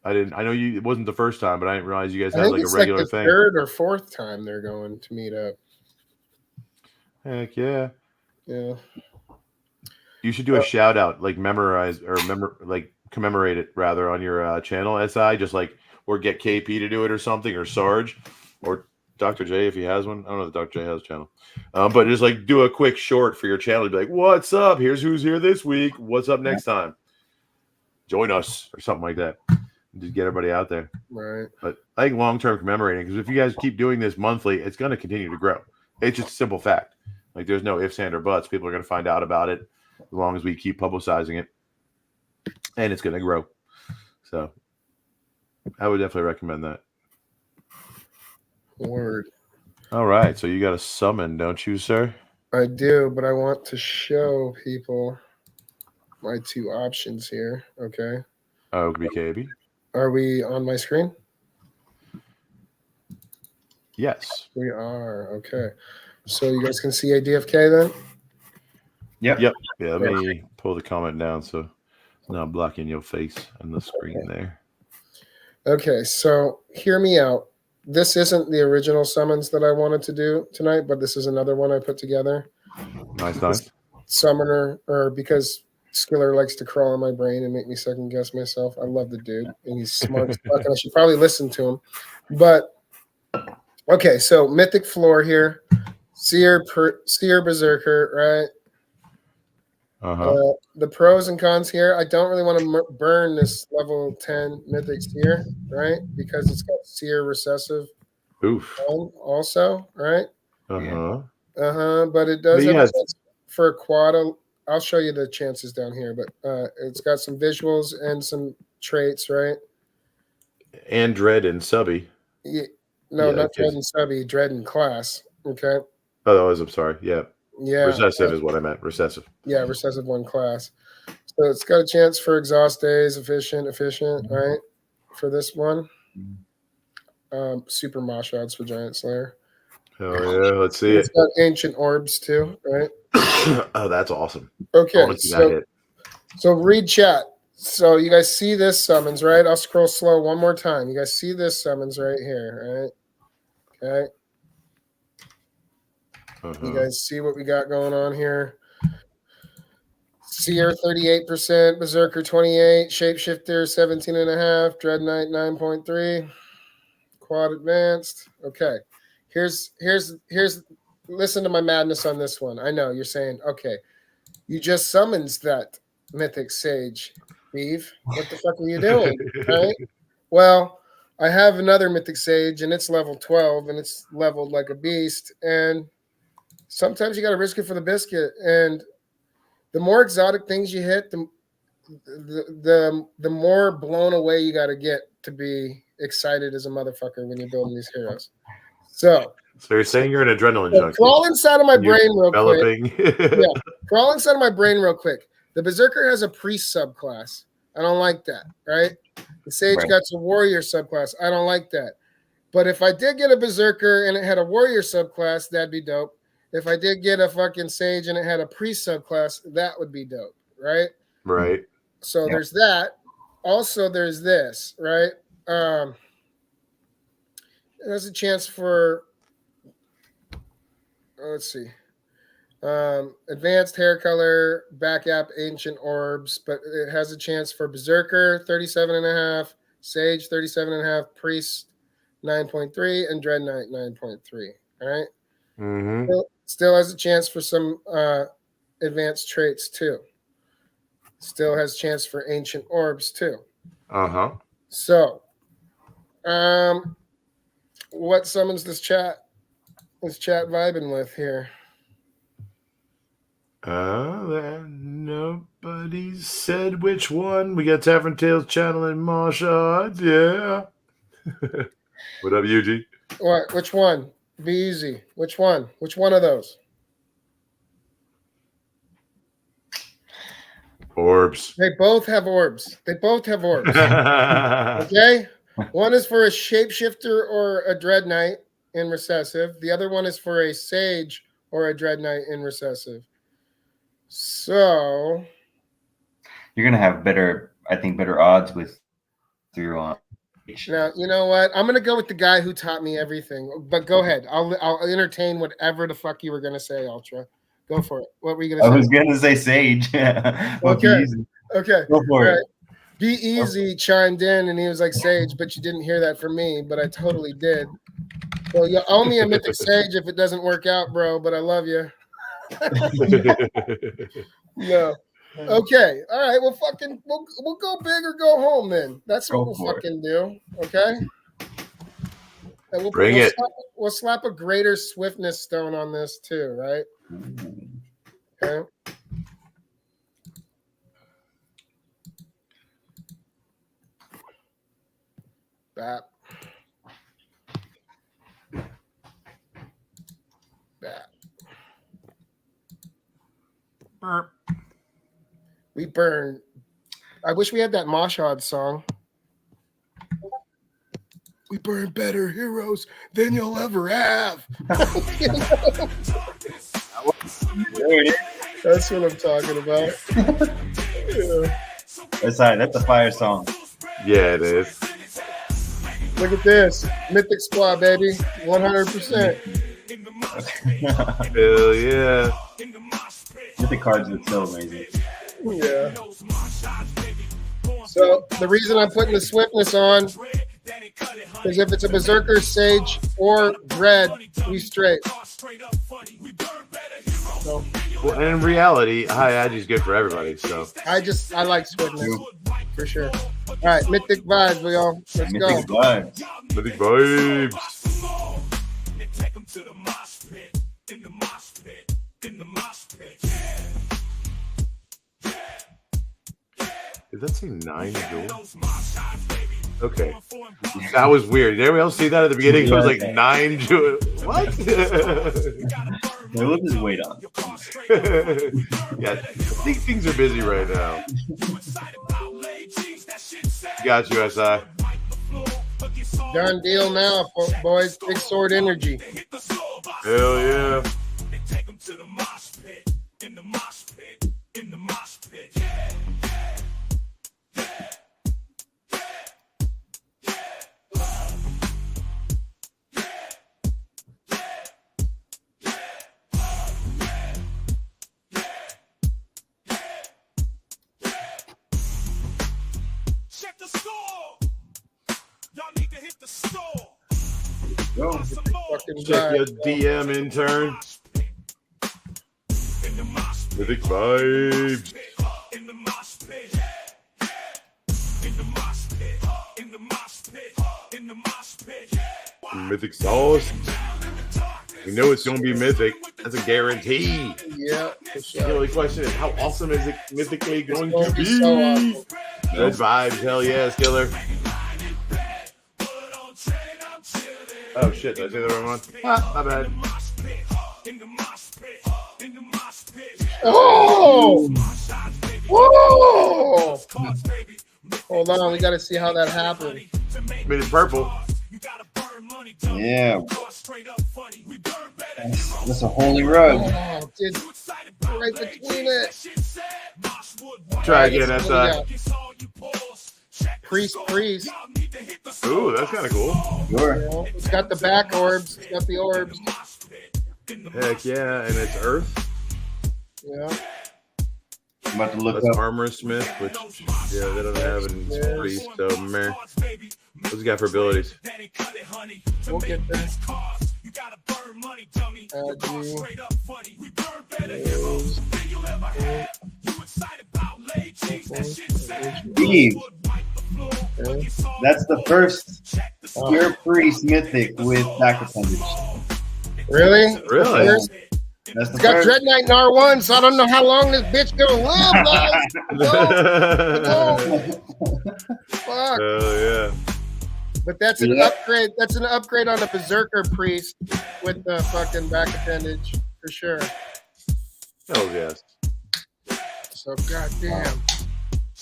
Speaker 3: I know it wasn't the first time, but I didn't realize you guys
Speaker 2: I
Speaker 3: had
Speaker 2: think
Speaker 3: like a
Speaker 2: it's
Speaker 3: regular
Speaker 2: like the
Speaker 3: thing.
Speaker 2: third or fourth time they're going to meet up.
Speaker 3: Heck yeah.
Speaker 2: Yeah.
Speaker 3: You should do a shout out, like commemorate it rather on your channel, SI, just like, or get KP to do it or something, or Sarge, or Dr. J if he has one. I don't know if Dr. J has a channel. But just like do a quick short for your channel. Be like, what's up? Here's who's here this week. What's up next time? Join us or something like that. Just get everybody out there.
Speaker 2: Right.
Speaker 3: But I think long-term commemorating, because if you guys keep doing this monthly, it's going to continue to grow. It's just a simple fact. Like there's no ifs, and or buts. People are going to find out about it as long as we keep publicizing it, and it's going to grow. So I would definitely recommend that.
Speaker 2: Word.
Speaker 3: All right. So you got a summon, don't you, sir?
Speaker 2: I do, but I want to show people my two options here. Okay.
Speaker 3: OBKB.
Speaker 2: Are we on my screen?
Speaker 3: Yes.
Speaker 2: We are. Okay. So you guys can see ADFK then?
Speaker 4: Yep.
Speaker 3: Yep. Yeah, let me pull the comment down so it's not blocking your face on the screen there.
Speaker 2: Okay, so hear me out. This isn't the original summons that I wanted to do tonight, but this is another one I put together.
Speaker 3: Nice.
Speaker 2: Summoner, or because Skiller likes to crawl in my brain and make me second guess myself. I love the dude, and he's smart as fuck, and I should probably listen to him. But okay, so Mythic Floor here, Seer Berserker, right? The pros and cons here. I don't really want to burn this level 10 Mythic Seer, right? Because it's got Seer Recessive also, right? But it does have a chance for a quad. I'll show you the chances down here, but it's got some visuals and some traits, right?
Speaker 3: And Dread and Subby.
Speaker 2: Not Dread and Subby, Dread and Class. Okay.
Speaker 3: Oh, I'm sorry. Yeah.
Speaker 2: Yeah.
Speaker 3: Recessive is what I meant. Recessive.
Speaker 2: Yeah, recessive one class. So it's got a chance for exhaust days, efficient, right? For this one. Super mosh odds for Giant Slayer.
Speaker 3: Oh yeah, let's see
Speaker 2: it's got ancient orbs too, right?
Speaker 3: Oh, that's awesome.
Speaker 2: Okay, so read chat. So you guys see this summons, right? I'll scroll slow one more time. You guys see this summons right here, right? Okay. You guys see what we got going on here? Seer 38%, Berserker 28, Shapeshifter 17.5, Dread Knight 9.3, Quad Advanced. Okay. Here's listen to my madness on this one. I know you're saying, okay, you just summons that Mythic Sage, Beeve. What the fuck are you doing? Right? Well, I have another Mythic Sage and it's level 12 and it's leveled like a beast, and sometimes you got to risk it for the biscuit. And the more exotic things you hit, the more blown away you got to get to be excited as a motherfucker when you're building these heroes. So
Speaker 3: you're saying you're an adrenaline junkie.
Speaker 2: Crawl inside of my brain real quick. Crawl inside of my brain real quick. The Berserker has a priest subclass. I don't like that, right? The Sage got a warrior subclass. I don't like that. But if I did get a Berserker and it had a warrior subclass, that'd be dope. If I did get a fucking Sage and it had a priest subclass, that would be dope, right?
Speaker 3: Right.
Speaker 2: So there's that. Also, there's this, right? There's a chance for, let's see, advanced hair color, back app, ancient orbs, but it has a chance for Berserker 37.5, Sage 37.5, Priest 9.3, and Dread Knight 9.3. All right.
Speaker 3: Mm-hmm.
Speaker 2: Still has a chance for some advanced traits too. Still has a chance for ancient orbs too. So, what summons this chat vibing with here?
Speaker 3: Nobody said which one. We got Tavern Tales channel and martial arts. Yeah. What up, UG?
Speaker 2: What? Which one? Be easy. Which one? Which one of those?
Speaker 3: Orbs.
Speaker 2: They both have orbs. Okay? One is for a shapeshifter or a dread knight in recessive. The other one is for a sage or a dread knight in recessive. So
Speaker 4: you're gonna have better odds with your
Speaker 2: Now, you know what? I'm gonna go with the guy who taught me everything. But go ahead. I'll entertain whatever the fuck you were gonna say, Ultra. Go for it. What were you gonna say?
Speaker 4: I was gonna say Sage.
Speaker 2: Okay. Okay.
Speaker 4: Go for it.
Speaker 2: Be Easy chimed in and he was like, Sage, but you didn't hear that from me, but I totally did. So you owe me a Mythic Sage if it doesn't work out, bro, but I love you. No. Okay. All right. Well, we'll go big or go home then. That's what we'll fucking do. Okay. And we'll slap a greater swiftness stone on this too, right? Okay. That. We burn. I wish we had that Mashhad song. We burn better heroes than you'll ever have. That's what I'm talking about. Yeah.
Speaker 4: That's a fire song.
Speaker 3: Yeah, it is.
Speaker 2: Look at this. Mythic Squad, baby. 100%.
Speaker 3: Hell yeah.
Speaker 4: Mythic cards are so amazing.
Speaker 2: Yeah. So the reason I'm putting the swiftness on is if it's a Berserker, Sage, or Dread, we straight. So,
Speaker 3: well, and in reality, High Agi's good for everybody. So
Speaker 2: I like swiftness for sure. All right, Mythic vibes, y'all. Let's go.
Speaker 4: Vibes.
Speaker 3: Mythic vibes. Did that say 9 jewels? Okay. That was weird. Did everybody else see that at the beginning? It was like 9 jewels. What?
Speaker 4: What his weight on?
Speaker 3: Yeah, I think things are busy right now. Got you, SI.
Speaker 2: Done deal now, boys. Big sword energy.
Speaker 3: Hell yeah. Check your DM intern. Mythic vibes. Mythic sauce. We know it's going to be mythic. That's a guarantee.
Speaker 2: Yeah, for sure.
Speaker 3: The only question is, how awesome is it mythically going to be?
Speaker 2: So awesome.
Speaker 3: Good vibes. Hell yeah, Skiller. Oh shit, did I say that wrong one? My bad.
Speaker 2: Oh! Whoa! Hold on, we got to see how that happened.
Speaker 3: Made it purple.
Speaker 4: Yeah. That's a holy rug.
Speaker 2: Oh, dude, right between it.
Speaker 3: Try again, SI.
Speaker 2: Priest.
Speaker 3: Ooh, that's kind of cool.
Speaker 4: Sure.
Speaker 2: You know, it's got the back orbs. It's got the orbs.
Speaker 3: Heck yeah, and it's Earth.
Speaker 2: Yeah.
Speaker 4: I'm about to look
Speaker 3: That's
Speaker 4: up.
Speaker 3: Armor Smith, which, yeah, they don't have in Priest, so meh. What's he got for abilities?
Speaker 2: We'll get there.
Speaker 4: Steve. That's the first pure priest mythic with back appendage.
Speaker 2: Really?
Speaker 3: Really?
Speaker 2: First?
Speaker 4: That's the
Speaker 2: It's got
Speaker 4: first.
Speaker 2: Dread Knight in R1, so I don't know how long this bitch gonna live, guys. Fuck.
Speaker 3: Hell yeah.
Speaker 2: But that's an upgrade. That's an upgrade on the Berserker Priest with the fucking back appendage for sure.
Speaker 3: Hell yes.
Speaker 2: So goddamn.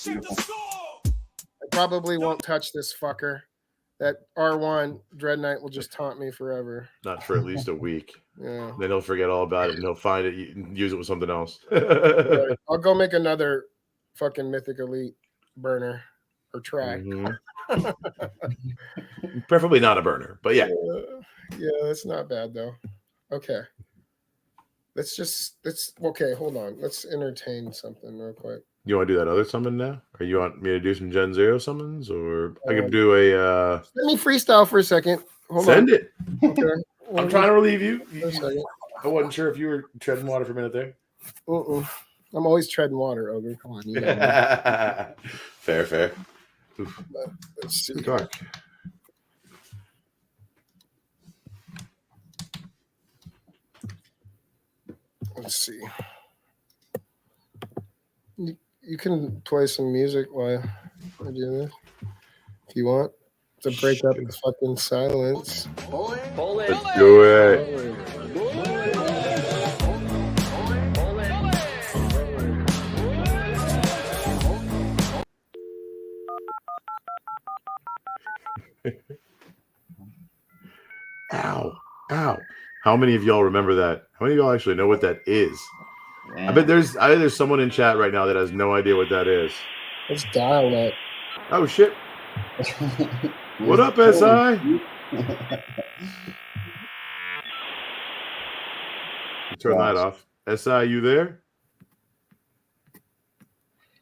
Speaker 2: I probably won't touch this fucker. That R1 Dread Knight will just taunt me forever.
Speaker 3: Not for at least a week.
Speaker 2: Yeah.
Speaker 3: Then he'll forget all about it and he'll find it and use it with something else.
Speaker 2: Right. I'll go make another fucking Mythic Elite burner or track.
Speaker 3: Mhm. Preferably not a burner, but yeah.
Speaker 2: Yeah, that's not bad though. Okay. Okay, hold on. Let's entertain something real quick.
Speaker 3: You want to do that other summon now? Or you want me to do some Gen Zero summons? Or I could do a
Speaker 2: Let me freestyle for a second. Hold
Speaker 3: send
Speaker 2: on.
Speaker 3: it.
Speaker 2: Okay.
Speaker 3: I'm trying to relieve you.
Speaker 2: For a second.
Speaker 3: I wasn't sure if you were treading water for a minute there.
Speaker 2: I'm always treading water, Ogre. Come on. You know that.
Speaker 3: Fair.
Speaker 2: Let's see.
Speaker 3: Dark.
Speaker 2: Let's see. You can play some music while I do this if you want to break up the fucking silence.
Speaker 3: Let's do it. Ow. How many of y'all remember that? How many of y'all actually know what that is?
Speaker 4: Man.
Speaker 3: I bet there's someone in chat right now that has no idea what that is.
Speaker 2: Let's dial that.
Speaker 3: Oh shit. What up, SI? Turn that off. SI, you there?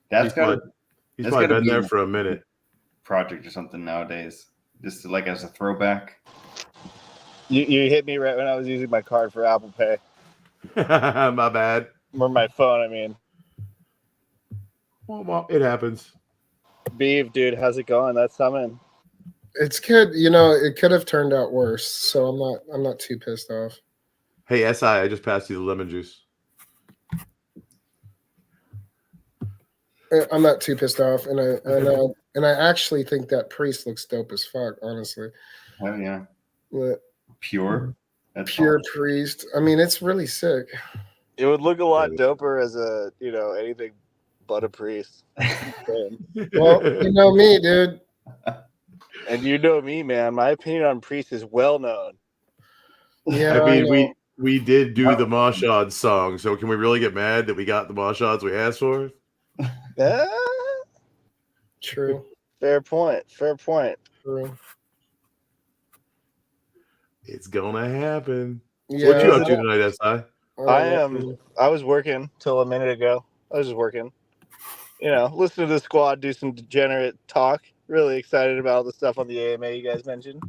Speaker 4: He's
Speaker 3: probably been there for a minute.
Speaker 4: Project or something nowadays, just like as a throwback.
Speaker 7: You hit me right when I was using my card for Apple Pay.
Speaker 3: My bad.
Speaker 7: Or my phone, I mean.
Speaker 3: Well, it happens.
Speaker 7: Beeve, dude, how's it going? That's summon.
Speaker 2: It's good. You know, it could have turned out worse, so I'm not too pissed off.
Speaker 3: Hey, SI, I just passed you the lemon juice.
Speaker 2: I'm not too pissed off, and I actually think that priest looks dope as fuck, honestly.
Speaker 4: Oh yeah.
Speaker 2: But
Speaker 4: Pure. That's
Speaker 2: pure
Speaker 4: awesome.
Speaker 2: priest. I mean, it's really sick.
Speaker 7: It would look a lot doper as a, anything but a priest.
Speaker 2: Well, you know me, dude.
Speaker 7: And you know me, man. My opinion on priest is well known.
Speaker 2: Yeah,
Speaker 3: I mean, we did do the Mashad song, so can we really get mad that we got the Mashads we asked for?
Speaker 2: True.
Speaker 7: Fair point.
Speaker 2: True.
Speaker 3: It's gonna happen.
Speaker 2: Yeah,
Speaker 3: What you up to tonight, SI?
Speaker 7: I was working till a minute ago. I was just working. Listen to the squad do some degenerate talk. Really excited about all the stuff on the AMA you guys mentioned.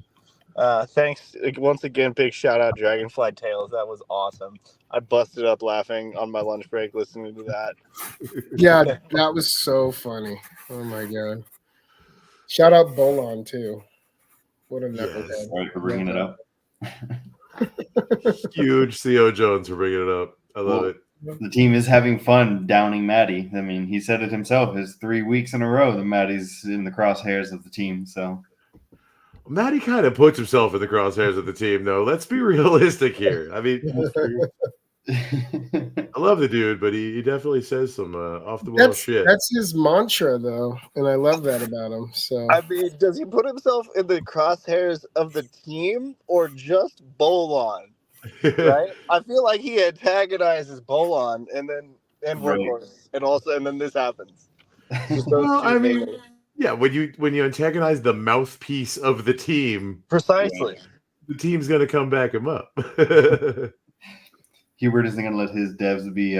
Speaker 7: Thanks once again. Big shout out Dragonfly Tales. That was awesome. I busted up laughing on my lunch break listening to that.
Speaker 2: Yeah, that was so funny. Oh my god! Shout out Bolon too. What a knucklehead.
Speaker 4: Sorry for bringing it up.
Speaker 3: Huge CO Jones for bringing it up. I love it.
Speaker 4: The team is having fun downing Maddie. I mean, he said it himself. It's 3 weeks in a row that Maddie's in the crosshairs of the team. So
Speaker 3: Matty kind of puts himself in the crosshairs of the team, though. Let's be realistic here. I mean, I love the dude, but he definitely says some off the wall shit.
Speaker 2: That's his mantra, though, and I love that about him. So
Speaker 7: I mean, does he put himself in the crosshairs of the team or just Bolon? Right? I feel like he antagonizes Bolon and Workhorse, and then this happens.
Speaker 3: Well, I mean, yeah, when you antagonize the mouthpiece of the team,
Speaker 7: precisely,
Speaker 3: the team's gonna come back him up.
Speaker 4: Hubert isn't gonna let his devs be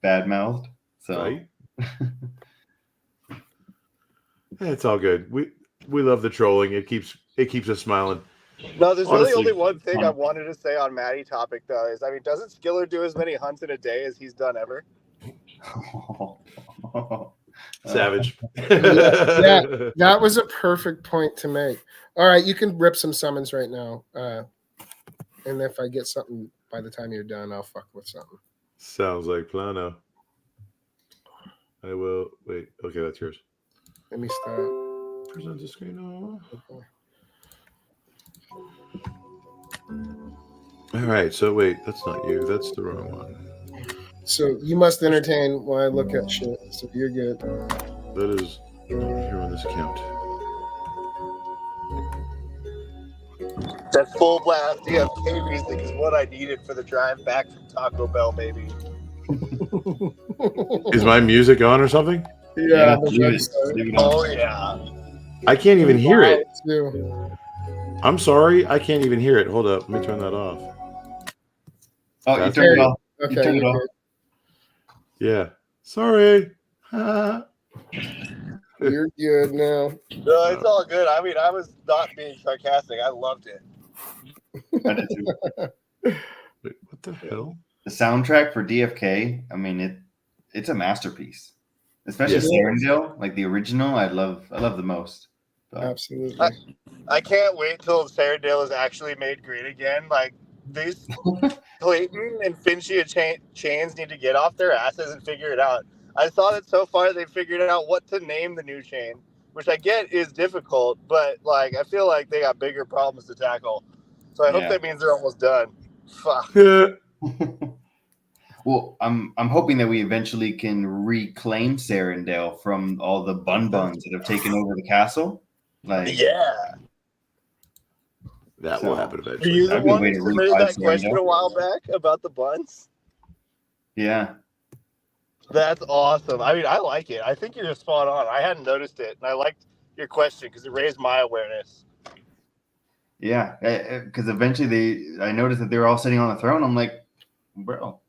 Speaker 4: bad mouthed. So
Speaker 3: right? It's all good. We love the trolling. It keeps us smiling.
Speaker 7: No, there's
Speaker 3: Honestly,
Speaker 7: really only one thing I wanted to say on Maddie topic though is, I mean, doesn't Skiller do as many hunts in a day as he's done ever?
Speaker 3: Savage.
Speaker 2: yeah, that was a perfect point to make. All right, you can rip some summons right now, and if I get something by the time you're done, I'll fuck with something.
Speaker 3: Sounds like Plano. I will wait. Okay, that's yours.
Speaker 2: Let me start.
Speaker 3: Present the screen.
Speaker 2: Okay.
Speaker 3: All right. So wait, that's not you. That's the wrong one.
Speaker 2: So you must entertain while I look at shit. So you're good.
Speaker 3: That is here on this account.
Speaker 7: That full blast DFK music is what I needed for the drive back from Taco Bell, baby.
Speaker 3: Is my music on or something?
Speaker 2: Yeah, the
Speaker 4: leave it.
Speaker 2: website.
Speaker 4: Leave it on.
Speaker 7: Oh yeah.
Speaker 3: I can't even hear it.
Speaker 2: Wow, too.
Speaker 3: I'm sorry, I can't even hear it. Hold up, let me turn that off.
Speaker 4: Oh, you
Speaker 3: That's
Speaker 4: turned it
Speaker 2: weird.
Speaker 4: off. You
Speaker 2: Okay,
Speaker 4: turned it
Speaker 2: you're
Speaker 4: off.
Speaker 2: good.
Speaker 3: Yeah, sorry.
Speaker 2: You're good now.
Speaker 7: No, it's all good. I mean, I was not being sarcastic. I loved it.
Speaker 4: I did too.
Speaker 3: Wait, what the hell?
Speaker 4: The soundtrack for DFK, I mean it's a masterpiece. Especially
Speaker 3: Yeah.
Speaker 4: Serendale, like the original, I love the most. So,
Speaker 2: Absolutely.
Speaker 7: I can't wait till Serendale is actually made great again. Like these Clayton and Finchia chains need to get off their asses and figure it out. I thought that so far they figured out what to name the new chain, which I get is difficult, but like I feel like they got bigger problems to tackle. So I hope
Speaker 4: Yeah.
Speaker 7: that means they're almost done. Fuck.
Speaker 4: Well, I'm hoping that we eventually can reclaim Serendale from all the buns that have taken over the castle. Like,
Speaker 7: Yeah.
Speaker 3: That
Speaker 4: So,
Speaker 3: will happen
Speaker 7: Were
Speaker 3: eventually.
Speaker 7: you the
Speaker 4: That'd be a
Speaker 7: one
Speaker 4: way
Speaker 7: who
Speaker 4: to
Speaker 7: submitted
Speaker 4: revive
Speaker 7: that question
Speaker 4: Serendale.
Speaker 7: a while back about the buns?
Speaker 4: yeah,
Speaker 7: That's awesome. I mean, I like it. I think you're spot on. I hadn't noticed it, and I liked your question because it raised my awareness.
Speaker 4: yeah. Because eventually I noticed that they were all sitting on the throne. I'm like, bro,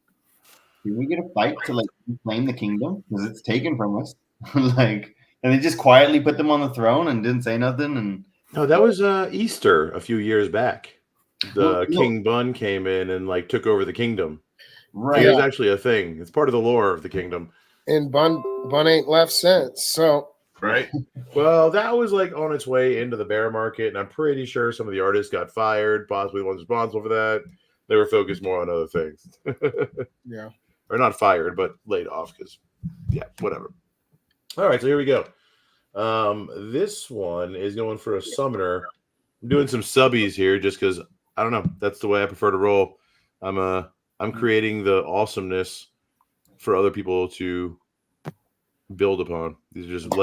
Speaker 4: can we get a fight to like reclaim the kingdom because it's taken from us? Like, and they just quietly put them on the throne and didn't say nothing. And
Speaker 3: No, that was Easter a few years back. The
Speaker 4: Well,
Speaker 3: King Bun came in and like took over the kingdom.
Speaker 4: right,
Speaker 3: It is actually a thing. It's part of the lore of the kingdom.
Speaker 2: And Bun ain't left since. So
Speaker 3: Right. Well, that was like on its way into the bear market, and I'm pretty sure some of the artists got fired, possibly the ones responsible for that. They were focused more on other things.
Speaker 2: yeah.
Speaker 3: Or not fired, but laid off because, yeah, whatever. All right, so here we go. This one is going for a summoner. I'm doing some subbies here just because I don't know. That's the way I prefer to roll. I'm creating the awesomeness for other people to build upon. These are just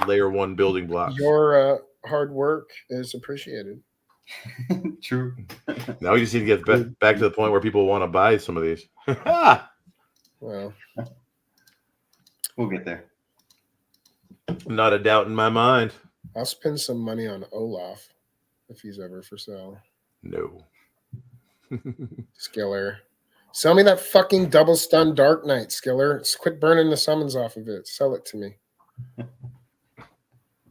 Speaker 3: layer one building blocks.
Speaker 2: Your hard work is appreciated.
Speaker 4: true.
Speaker 3: Now we just need to get back to the point where people want to buy some of these.
Speaker 2: Well,
Speaker 4: We'll get there.
Speaker 3: Not a doubt in my mind.
Speaker 2: I'll spend some money on Olaf if he's ever for sale.
Speaker 3: No.
Speaker 2: Skiller. Sell me that fucking double stun Dark Knight, Skiller. Just quit burning the summons off of it. Sell it to me.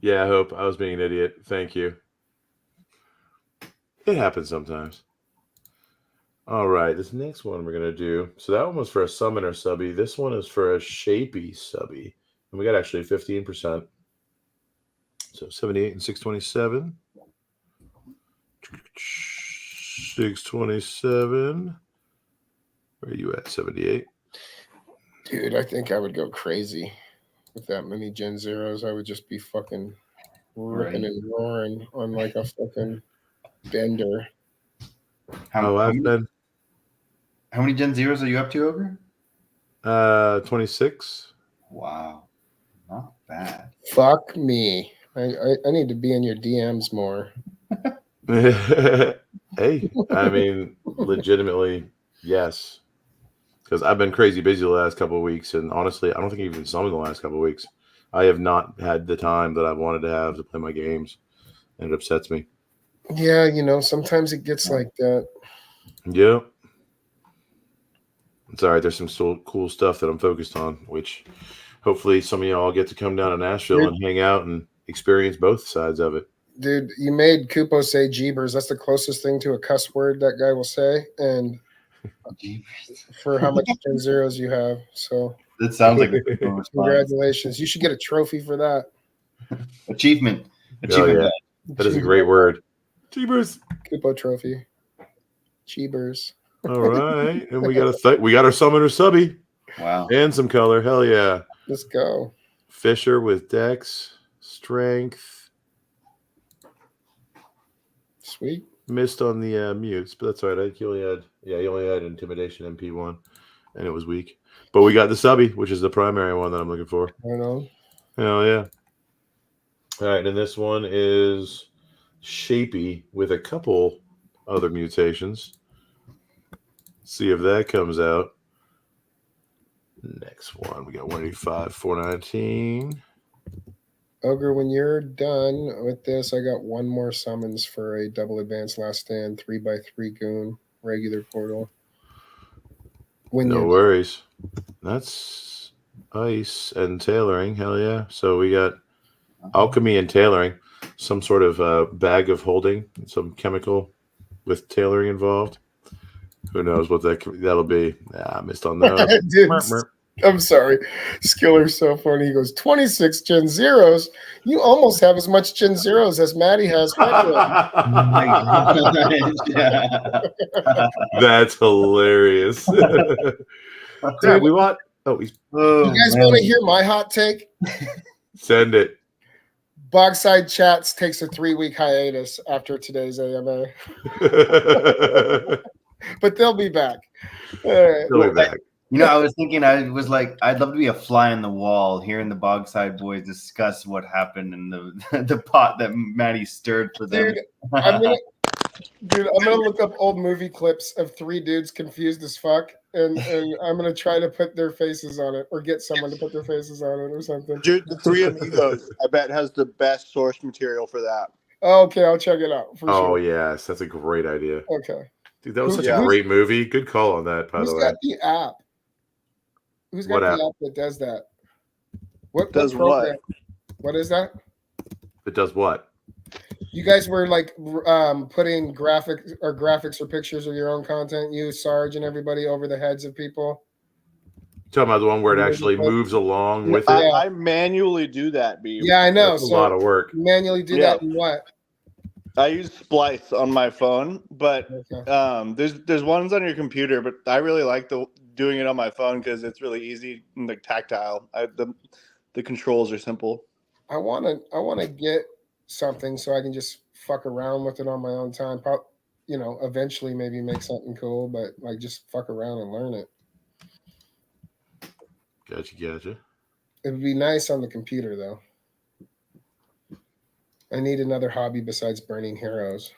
Speaker 3: Yeah, I hope. I was being an idiot. Thank you. It happens sometimes. All right, this next one we're going to do. So that one was for a summoner subby. This one is for a shapey subby. And we got actually 15%. So 78 and 627. 627. Where are you at? 78.
Speaker 2: Dude, I think I would go crazy with that many Gen Zeros. I would just be fucking ripping
Speaker 4: Right.
Speaker 2: and roaring on like a fucking bender.
Speaker 3: How
Speaker 4: many Gen Zeros are you up to, Ogre?
Speaker 3: 26.
Speaker 4: Wow, not bad.
Speaker 2: Fuck me. I need to be in your DMs more.
Speaker 3: Hey, I mean, legitimately, yes. Because I've been crazy busy the last couple of weeks, and honestly, I don't think I've even summoned the last couple of weeks. I have not had the time that I wanted to have to play my games, and it upsets me.
Speaker 2: Yeah, sometimes it gets like that.
Speaker 3: Yeah. It's all right. There's some still cool stuff that I'm focused on, which hopefully some of y'all get to come down to Nashville and hang out and experience both sides of it.
Speaker 2: Dude, you made Kupo say jeebers. That's the closest thing to a cuss word that guy will say. And for how much Gen Zeros you have. So
Speaker 4: That sounds like a cool response.
Speaker 2: congratulations. You should get a trophy for that.
Speaker 4: Achievement.
Speaker 3: Oh, yeah. That is a great word. Jeebers.
Speaker 2: Kupo trophy. Cheebers.
Speaker 3: All right. And we got our summoner subby.
Speaker 4: Wow.
Speaker 3: And some color. Hell yeah.
Speaker 2: Let's go.
Speaker 3: Fisher with Dex, Strength.
Speaker 2: Sweet.
Speaker 3: Missed on the mutes, but that's all right. He only had Intimidation MP1, and it was weak. But we got the subby, which is the primary one that I'm looking for.
Speaker 2: Right on.
Speaker 3: Hell yeah. All right, and this one is Shapey with a couple other mutations. See if that comes out. Next one, we got 185, 419.
Speaker 2: Ogre, when you're done with this, I got one more summons for a double advanced last stand 3x3 goon regular portal. When
Speaker 3: No
Speaker 2: you're
Speaker 3: worries. That's ice and tailoring. Hell yeah. So we got alchemy and tailoring. Some sort of bag of holding, some chemical with tailoring involved. Who knows what that'll be? I missed on those.
Speaker 2: Dude, I'm sorry. Skiller's so funny. He goes, 26 Gen Zeros. You almost have as much Gen Zeros as Maddie has.
Speaker 3: That's hilarious. Crap, we want. Oh,
Speaker 2: you guys want to hear my hot take?
Speaker 3: Send it.
Speaker 2: Bogside Chats takes a 3-week hiatus after today's AMA. But they'll be back.
Speaker 3: They'll be back.
Speaker 4: I was thinking, I was like, I'd love to be a fly on the wall hearing the Bogside boys discuss what happened in the pot that Maddie stirred for them.
Speaker 2: Dude, I'm gonna look up old movie clips of 3 dudes confused as fuck, and I'm gonna try to put their faces on it, or get someone to put their faces on it, or something.
Speaker 7: Dude, the Three Amigos, I bet, has the best source material for that.
Speaker 2: Okay, I'll check it out. For sure.
Speaker 3: Yes, that's a great idea.
Speaker 2: Okay,
Speaker 3: dude, that was such a great movie. Good call on that, by the way.
Speaker 2: Who's got the app? Who's got the app that does that? What
Speaker 7: does what?
Speaker 2: What is that?
Speaker 3: It does what?
Speaker 2: You guys were like putting graphics or pictures of your own content, you, Sarge, and everybody over the heads of people.
Speaker 3: Talking about the one where it actually moves along with it.
Speaker 7: I manually do that, B.
Speaker 2: Yeah, I know.
Speaker 3: That's a lot of work.
Speaker 2: Manually do that in what?
Speaker 7: I use Splice on my phone, but there's ones on your computer. But I really like doing it on my phone because it's really easy and like tactile. The controls are simple.
Speaker 2: I wanna get something so I can just fuck around with it on my own time. Eventually maybe make something cool, but like just fuck around and learn it.
Speaker 3: Gotcha.
Speaker 2: It would be nice on the computer though. I need another hobby besides burning heroes.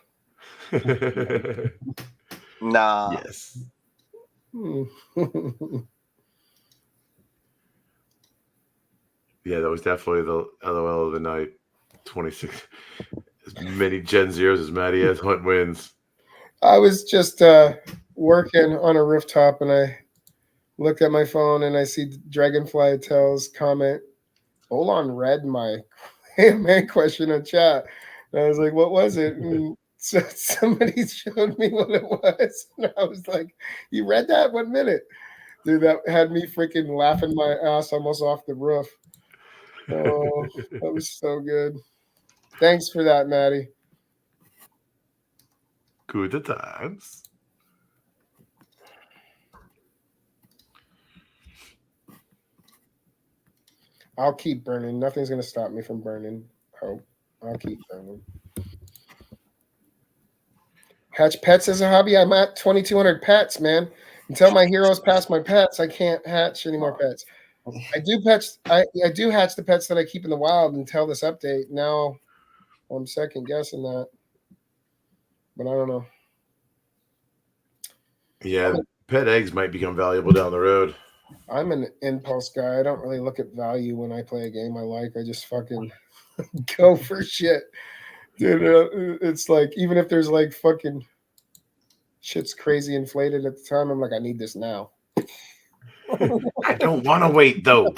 Speaker 7: Nah.
Speaker 3: Yes. Yeah, that was definitely the LOL of the night. 26. As many Gen Zeros as Maddie has. What wins? I
Speaker 2: was just working on a rooftop and I looked at my phone and I see Dragonfly Tells comment, Olan read my main question in chat. And I was like, what was it? And so somebody showed me what it was. And I was like, you read that? 1 minute. Dude, that had me freaking laughing my ass almost off the roof. Oh, that was so good. Thanks for that, Maddie.
Speaker 3: Good times.
Speaker 2: I'll keep burning. Nothing's going to stop me from burning. Hope. I'll keep burning. Hatch pets as a hobby. I'm at 2,200 pets, man. Until my heroes pass my pets, I can't hatch any more pets. I do hatch the pets that I keep in the wild until this update. Now I'm second guessing that, but I don't know.
Speaker 3: Yeah, pet eggs might become valuable down the road.
Speaker 2: I'm an impulse guy. I don't really look at value when I play a game I like. I just fucking go for shit. Dude, it's like, even if there's like fucking shit's crazy inflated at the time, I'm like, I need this now.
Speaker 3: I don't want to wait though.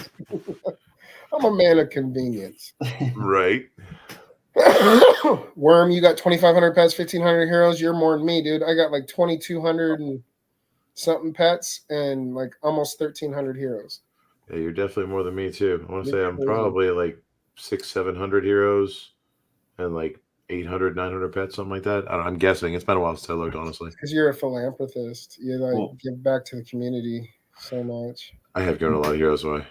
Speaker 2: I'm a man of convenience.
Speaker 3: Right.
Speaker 2: Worm, you got 2,500 pets, 1,500 heroes. You're more than me, dude. I got like 2,200 and something pets and like almost 1,300 heroes.
Speaker 3: Yeah, you're definitely more than me too. I want to say I'm probably like 600-700 heroes and like 800, 900 pets, something like that. I'm guessing. It's been a while since I looked, honestly.
Speaker 2: Because you're a philanthropist. You like give back to the community so much.
Speaker 3: I have given a lot of heroes away.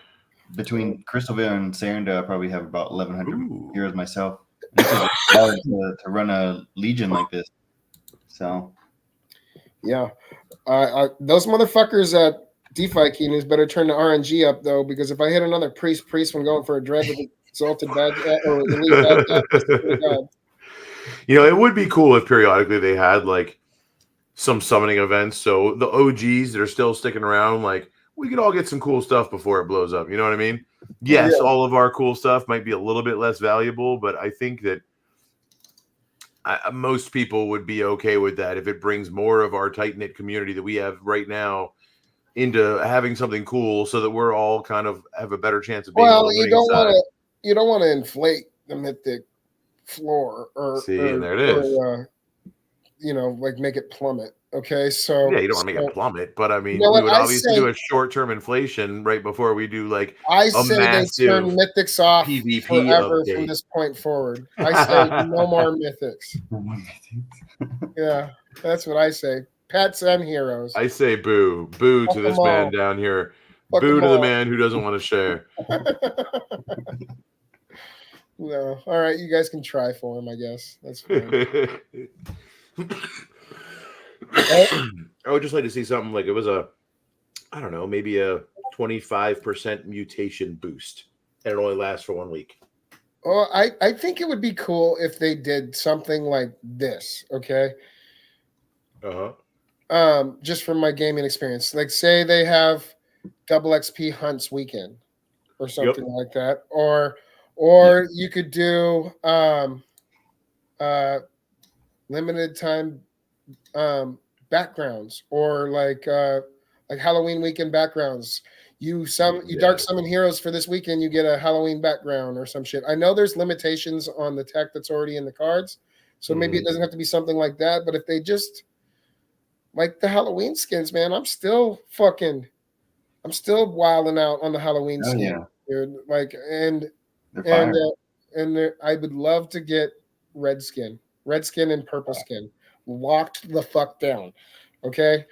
Speaker 4: Between Crystalville and Saranda, I probably have about 1,100 heroes myself. It's hard to run a legion like this. So,
Speaker 2: yeah. Those motherfuckers at DeFi Keeners better turn the RNG up, though, because if I hit another priest when going for a dread with exalted bad or elite bad,
Speaker 3: it would be cool if periodically they had like some summoning events. So the OGs that are still sticking around, like, we could all get some cool stuff before it blows up. You know what I mean? Yes, all of our cool stuff might be a little bit less valuable, but I think that most people would be okay with that if it brings more of our tight-knit community that we have right now into having something cool, so that we're all kind of have a better chance of being on the winning side.
Speaker 2: You don't want to inflate the Mythic floor or
Speaker 3: and there it is.
Speaker 2: Like make it plummet. Okay, so
Speaker 3: yeah, you don't want to make it plummet, but I mean,
Speaker 2: you know
Speaker 3: we
Speaker 2: what?
Speaker 3: would
Speaker 2: I
Speaker 3: obviously
Speaker 2: say-
Speaker 3: do a short-term inflation right before we do like
Speaker 2: I
Speaker 3: a
Speaker 2: say they
Speaker 3: massive
Speaker 2: turn Mythics off
Speaker 3: PvP
Speaker 2: forever
Speaker 3: update.
Speaker 2: from this point forward. I say no more Mythics. Yeah, that's what I say. Pets and heroes.
Speaker 3: I say boo. Boo
Speaker 2: Fuck
Speaker 3: to this
Speaker 2: them
Speaker 3: man
Speaker 2: all.
Speaker 3: down here.
Speaker 2: Fuck
Speaker 3: Boo
Speaker 2: them
Speaker 3: to the
Speaker 2: all.
Speaker 3: man who doesn't want to share.
Speaker 2: No. All right, you guys can try for him, I guess. That's fine.
Speaker 3: I would just like to see something like it was I don't know, maybe a 25% mutation boost, and it only lasts for 1 week.
Speaker 2: Well, I think it would be cool if they did something like this, okay? Just from my gaming experience. Like, say they have double XP hunts weekend or something like that. Or you could do limited time backgrounds, or like Halloween weekend backgrounds. You dark summon heroes for this weekend, you get a Halloween background or some shit. I know there's limitations on the tech that's already in the cards, so maybe it doesn't have to be something like that. But if they just like the Halloween skins, man, I'm still wilding out on the Halloween skin, dude. Like, and I would love to get red skin and purple skin locked the fuck down. Okay,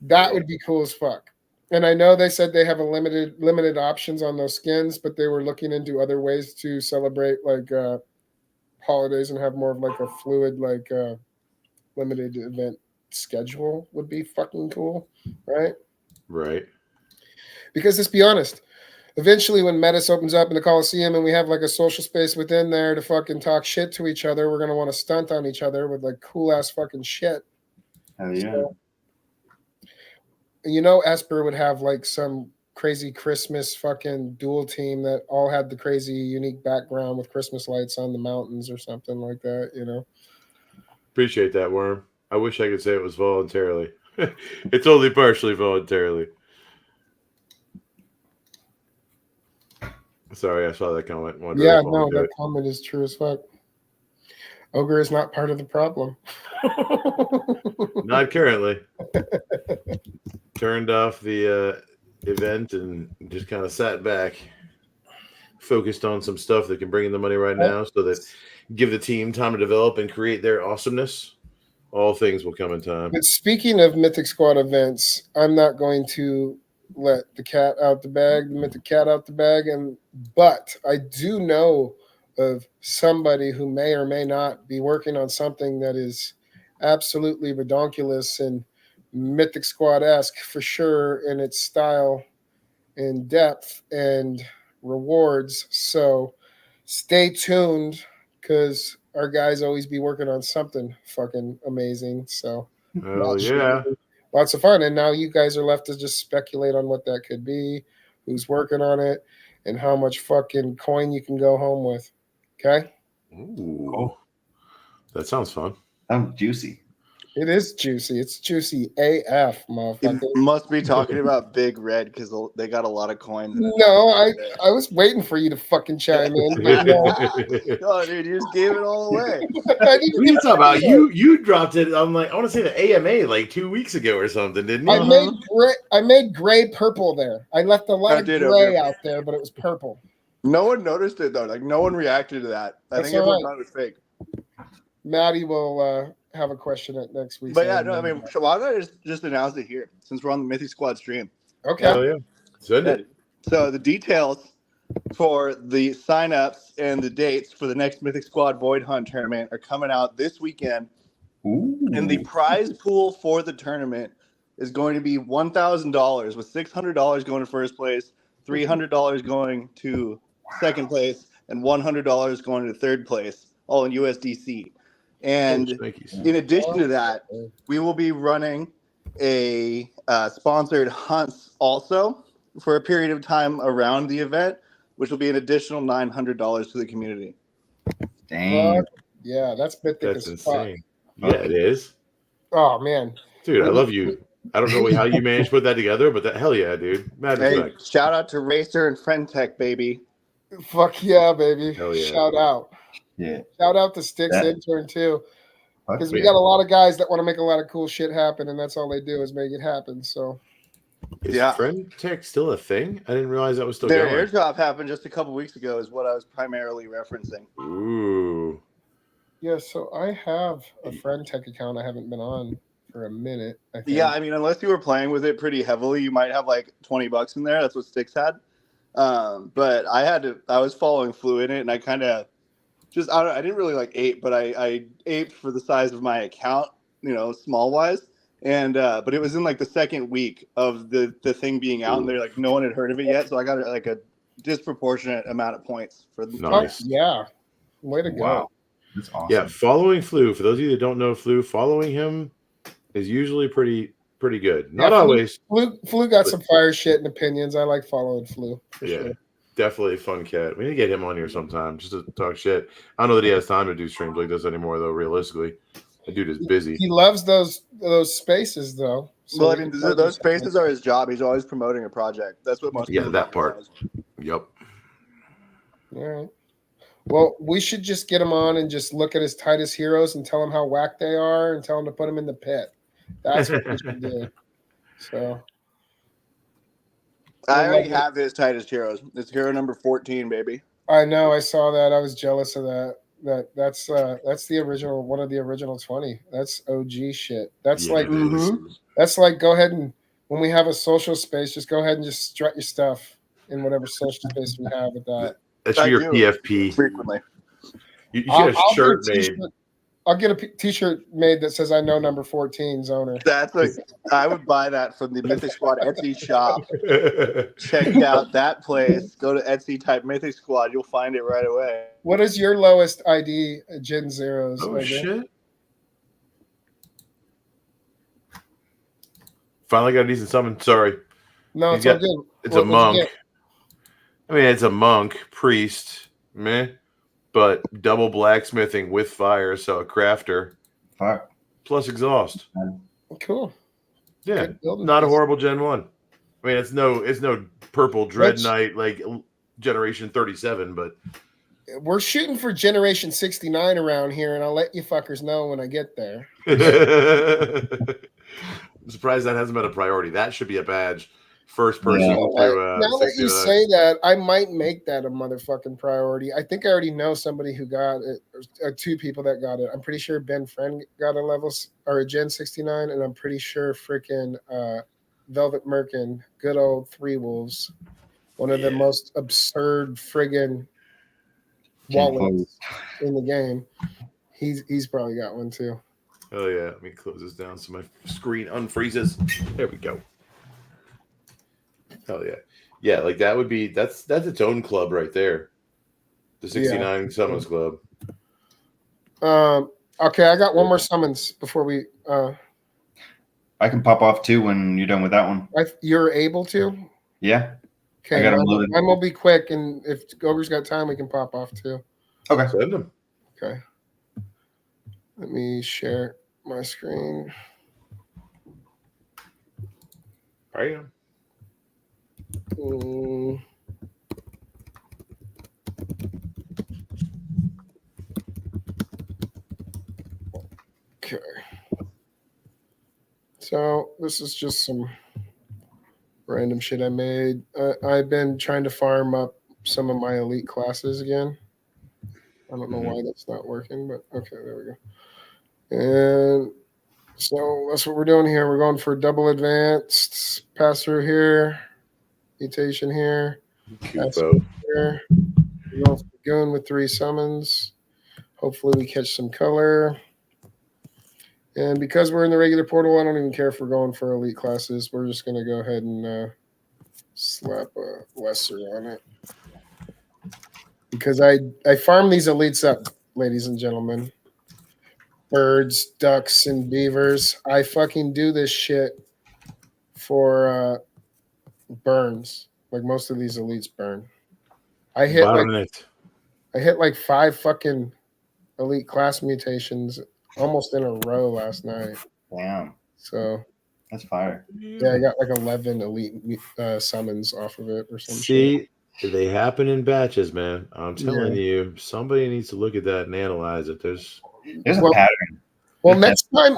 Speaker 2: that would be cool as fuck. And I know they said they have a limited options on those skins, but they were looking into other ways to celebrate like holidays and have more of like a fluid like limited event schedule would be fucking cool, right?
Speaker 3: Right.
Speaker 2: Because let's be honest, eventually when Metis opens up in the Coliseum and we have like a social space within there to fucking talk shit to each other, we're gonna want to stunt on each other with like cool ass fucking shit.
Speaker 4: Hell yeah.
Speaker 2: So, Esper would have like some crazy Christmas fucking dual team that all had the crazy unique background with Christmas lights on the mountains or something like that,
Speaker 3: Appreciate that, Worm. I wish I could say it was voluntarily. It's only partially voluntarily. Sorry, I saw that comment.
Speaker 2: Yeah, no, that comment is true as fuck. Ogre is not part of the problem.
Speaker 3: Not currently. Turned off the event and just kind of sat back, focused on some stuff that can bring in the money right now, so that give the team time to develop and create their awesomeness. All things will come in time.
Speaker 2: But speaking of Mythic Squad events, I'm not going to let the cat out the bag, the Mythic cat out the bag, but I do know of somebody who may or may not be working on something that is absolutely redonkulous and Mythic Squad-esque for sure in its style and depth and rewards. So stay tuned, because our guys always be working on something fucking amazing. So lots of fun. And now you guys are left to just speculate on what that could be, who's working on it, and how much fucking coin you can go home with. Okay?
Speaker 3: Ooh. Oh. That sounds fun.
Speaker 4: Sounds juicy.
Speaker 2: It is juicy. It's juicy AF, motherfucker.
Speaker 7: You must be talking about Big Red because they got a lot of coins.
Speaker 2: No, I was waiting for you to fucking chime in. But no.
Speaker 7: Oh, dude, you just gave it all away.
Speaker 3: What are you talking about? You dropped it on I want to say the AMA like 2 weeks ago or something, didn't you?
Speaker 2: I made gray purple there. I left a lot of gray out there, but it was purple.
Speaker 7: No one noticed it though. Like no one reacted to that. I think everyone thought it was fake.
Speaker 2: Maddie will have a question at next week.
Speaker 7: But yeah, no, I mean, Shawaga just announced it here since we're on the Mythic Squad stream.
Speaker 2: Okay.
Speaker 3: Oh yeah. Send it.
Speaker 7: So the details for the signups and the dates for the next Mythic Squad Void Hunt tournament are coming out this weekend.
Speaker 4: Ooh.
Speaker 7: And the prize pool for the tournament is going to be $1,000, with $600 going to first place, $300 going to second place, and $100 going to third place, all in USDC. And in addition to that, we will be running a sponsored hunts also for a period of time around the event, which will be an additional $900 to the community.
Speaker 4: Dang.
Speaker 2: Yeah, that's Mythic
Speaker 3: That's
Speaker 2: as fuck.
Speaker 3: insane. Yeah, it is.
Speaker 2: Oh man,
Speaker 3: Dude, I love you. I don't know how you managed to put that together, but hell yeah, dude. Mad
Speaker 7: Hey,
Speaker 3: respect.
Speaker 7: shout out to Racer and Friendtech, baby.
Speaker 2: fuck yeah, baby.
Speaker 3: Hell yeah.
Speaker 2: Shout out.
Speaker 4: Yeah.
Speaker 2: Shout out to Sticks
Speaker 4: That-
Speaker 2: intern too.
Speaker 4: Fuck
Speaker 2: Because we
Speaker 3: yeah.
Speaker 2: got a lot of guys that want to make a lot of cool shit happen, and that's all they do is make it happen. So
Speaker 3: Is
Speaker 7: Yeah.
Speaker 3: Friend Tech still a thing? I didn't realize that was still
Speaker 7: Their
Speaker 3: going.
Speaker 7: airdrop happened just a couple weeks ago, is what I was primarily referencing.
Speaker 3: Ooh.
Speaker 2: yeah, so I have a friend tech account I haven't been on for a minute. I think.
Speaker 7: Yeah, I mean, unless you were playing with it pretty heavily, you might have like $20 in there. That's what Sticks had. But I was following Flu in it, and I kind of I didn't really like ape, but I aped for the size of my account, small wise. And but it was in like the second week of the thing being out, and they're like no one had heard of it yet, so I got like a disproportionate amount of points for the
Speaker 3: Nice.
Speaker 2: Yeah, way to go.
Speaker 4: Wow. That's awesome.
Speaker 3: Yeah, following Flu. For those of you that don't know Flu, following him is usually pretty good. Not always.
Speaker 2: Flu got some fire shit and opinions. I like following Flu. For
Speaker 3: Yeah,
Speaker 2: sure.
Speaker 3: definitely a fun cat. We need to get him on here sometime just to talk shit. I don't know that he has time to do streams like this anymore, though. Realistically, the dude is busy.
Speaker 2: He loves those spaces, though. So
Speaker 7: Well, I mean, those spaces are his job. He's always promoting a project. That's what most
Speaker 3: Yeah,
Speaker 7: people
Speaker 3: that
Speaker 7: don't
Speaker 3: part.
Speaker 7: realize.
Speaker 3: Yep.
Speaker 2: All right. Well, we should just get him on and just look at his tightest heroes and tell him how whack they are and tell him to put them in the pit. That's what we should do. So
Speaker 7: I already have his tightest heroes. It's hero number 14, baby.
Speaker 2: I know. I saw that. I was jealous of that. That's the original, one of the original 20. That's OG shit. That's
Speaker 3: Yeah,
Speaker 2: like
Speaker 3: it is.
Speaker 2: that's like go ahead and when we have a social space, just go ahead and just strut your stuff in whatever social space we have with that.
Speaker 3: That should be your
Speaker 7: do
Speaker 3: PFP.
Speaker 7: frequently.
Speaker 3: You should have a
Speaker 2: I'll
Speaker 3: shirt
Speaker 2: get a
Speaker 3: made.
Speaker 2: t-shirt. I'll get a t-shirt made that says I know number 14's owner.
Speaker 7: That's like I would buy that from the Mythic Squad Etsy shop. Check out that place. Go to Etsy, type Mythic Squad. You'll find it right away.
Speaker 2: What is your lowest ID, Gen Zeros?
Speaker 3: Oh
Speaker 2: OJ?
Speaker 3: shit! Finally got a decent summon. Sorry,
Speaker 2: No,
Speaker 3: He's
Speaker 2: it's all
Speaker 3: got-
Speaker 2: good.
Speaker 3: it's
Speaker 2: What
Speaker 3: a
Speaker 2: would you
Speaker 3: monk.
Speaker 2: get?
Speaker 3: I mean, it's a monk priest, meh, but double blacksmithing with fire, so a crafter
Speaker 4: Fuck.
Speaker 3: plus exhaust.
Speaker 2: Cool.
Speaker 3: Yeah,
Speaker 2: Good building
Speaker 3: not a
Speaker 2: piece.
Speaker 3: horrible Gen 1. I mean, it's no purple Dread Knight like Generation 37, but
Speaker 2: We're shooting for Generation 69 around here, and I'll let you fuckers know when I get there.
Speaker 3: I'm surprised that hasn't been a priority. That should be a badge. First person
Speaker 4: Yeah.
Speaker 3: to
Speaker 2: Now that you
Speaker 3: 69.
Speaker 2: say that, I might make that a motherfucking priority. I think I already know somebody who got it, or two people that got it. I'm pretty sure Ben Friend got a or a Gen 69, and I'm pretty sure freaking Velvet Merkin, good old Three Wolves, one of the most absurd friggin' wallets in the game. He's probably got one too.
Speaker 3: Oh yeah, let me close this down so my screen unfreezes. There we go. Hell yeah. Yeah, like that's its own club right there. The 69 Summons Club.
Speaker 2: Okay, I got one more summons before we
Speaker 4: I can pop off too when you're done with that one.
Speaker 2: you're able to?
Speaker 4: Yeah.
Speaker 2: Okay,
Speaker 4: I got 'em loaded.
Speaker 2: mine will be quick, and if Goger's got time, we can pop off too.
Speaker 4: Okay.
Speaker 3: Send them.
Speaker 2: Okay. Let me share my screen.
Speaker 3: Bam.
Speaker 2: Okay. So this is just some random shit I made. I've been trying to farm up some of my elite classes again. I don't know why that's not working, but okay, there we go. And so that's what we're doing here. We're going for double advanced pass through here, mutation here,
Speaker 3: Kupo.
Speaker 2: here. We're going for Goon with 3 summons. Hopefully we catch some color. And because we're in the regular portal, I don't even care if we're going for elite classes. We're just going to go ahead and slap a lesser on it. Because I farm these elites up, ladies and gentlemen. Birds, ducks, and beavers. I fucking do this shit for burns. Like most of these elites burn. I hit like 5 fucking elite class mutations almost in a row last night.
Speaker 4: Damn,
Speaker 2: So
Speaker 4: that's fire.
Speaker 2: yeah, I got like 11 elite summons off of it or some shit.
Speaker 3: See, they happen in batches, man. I'm telling you, somebody needs to look at that and analyze it. There's
Speaker 4: a pattern.
Speaker 2: Well, next time,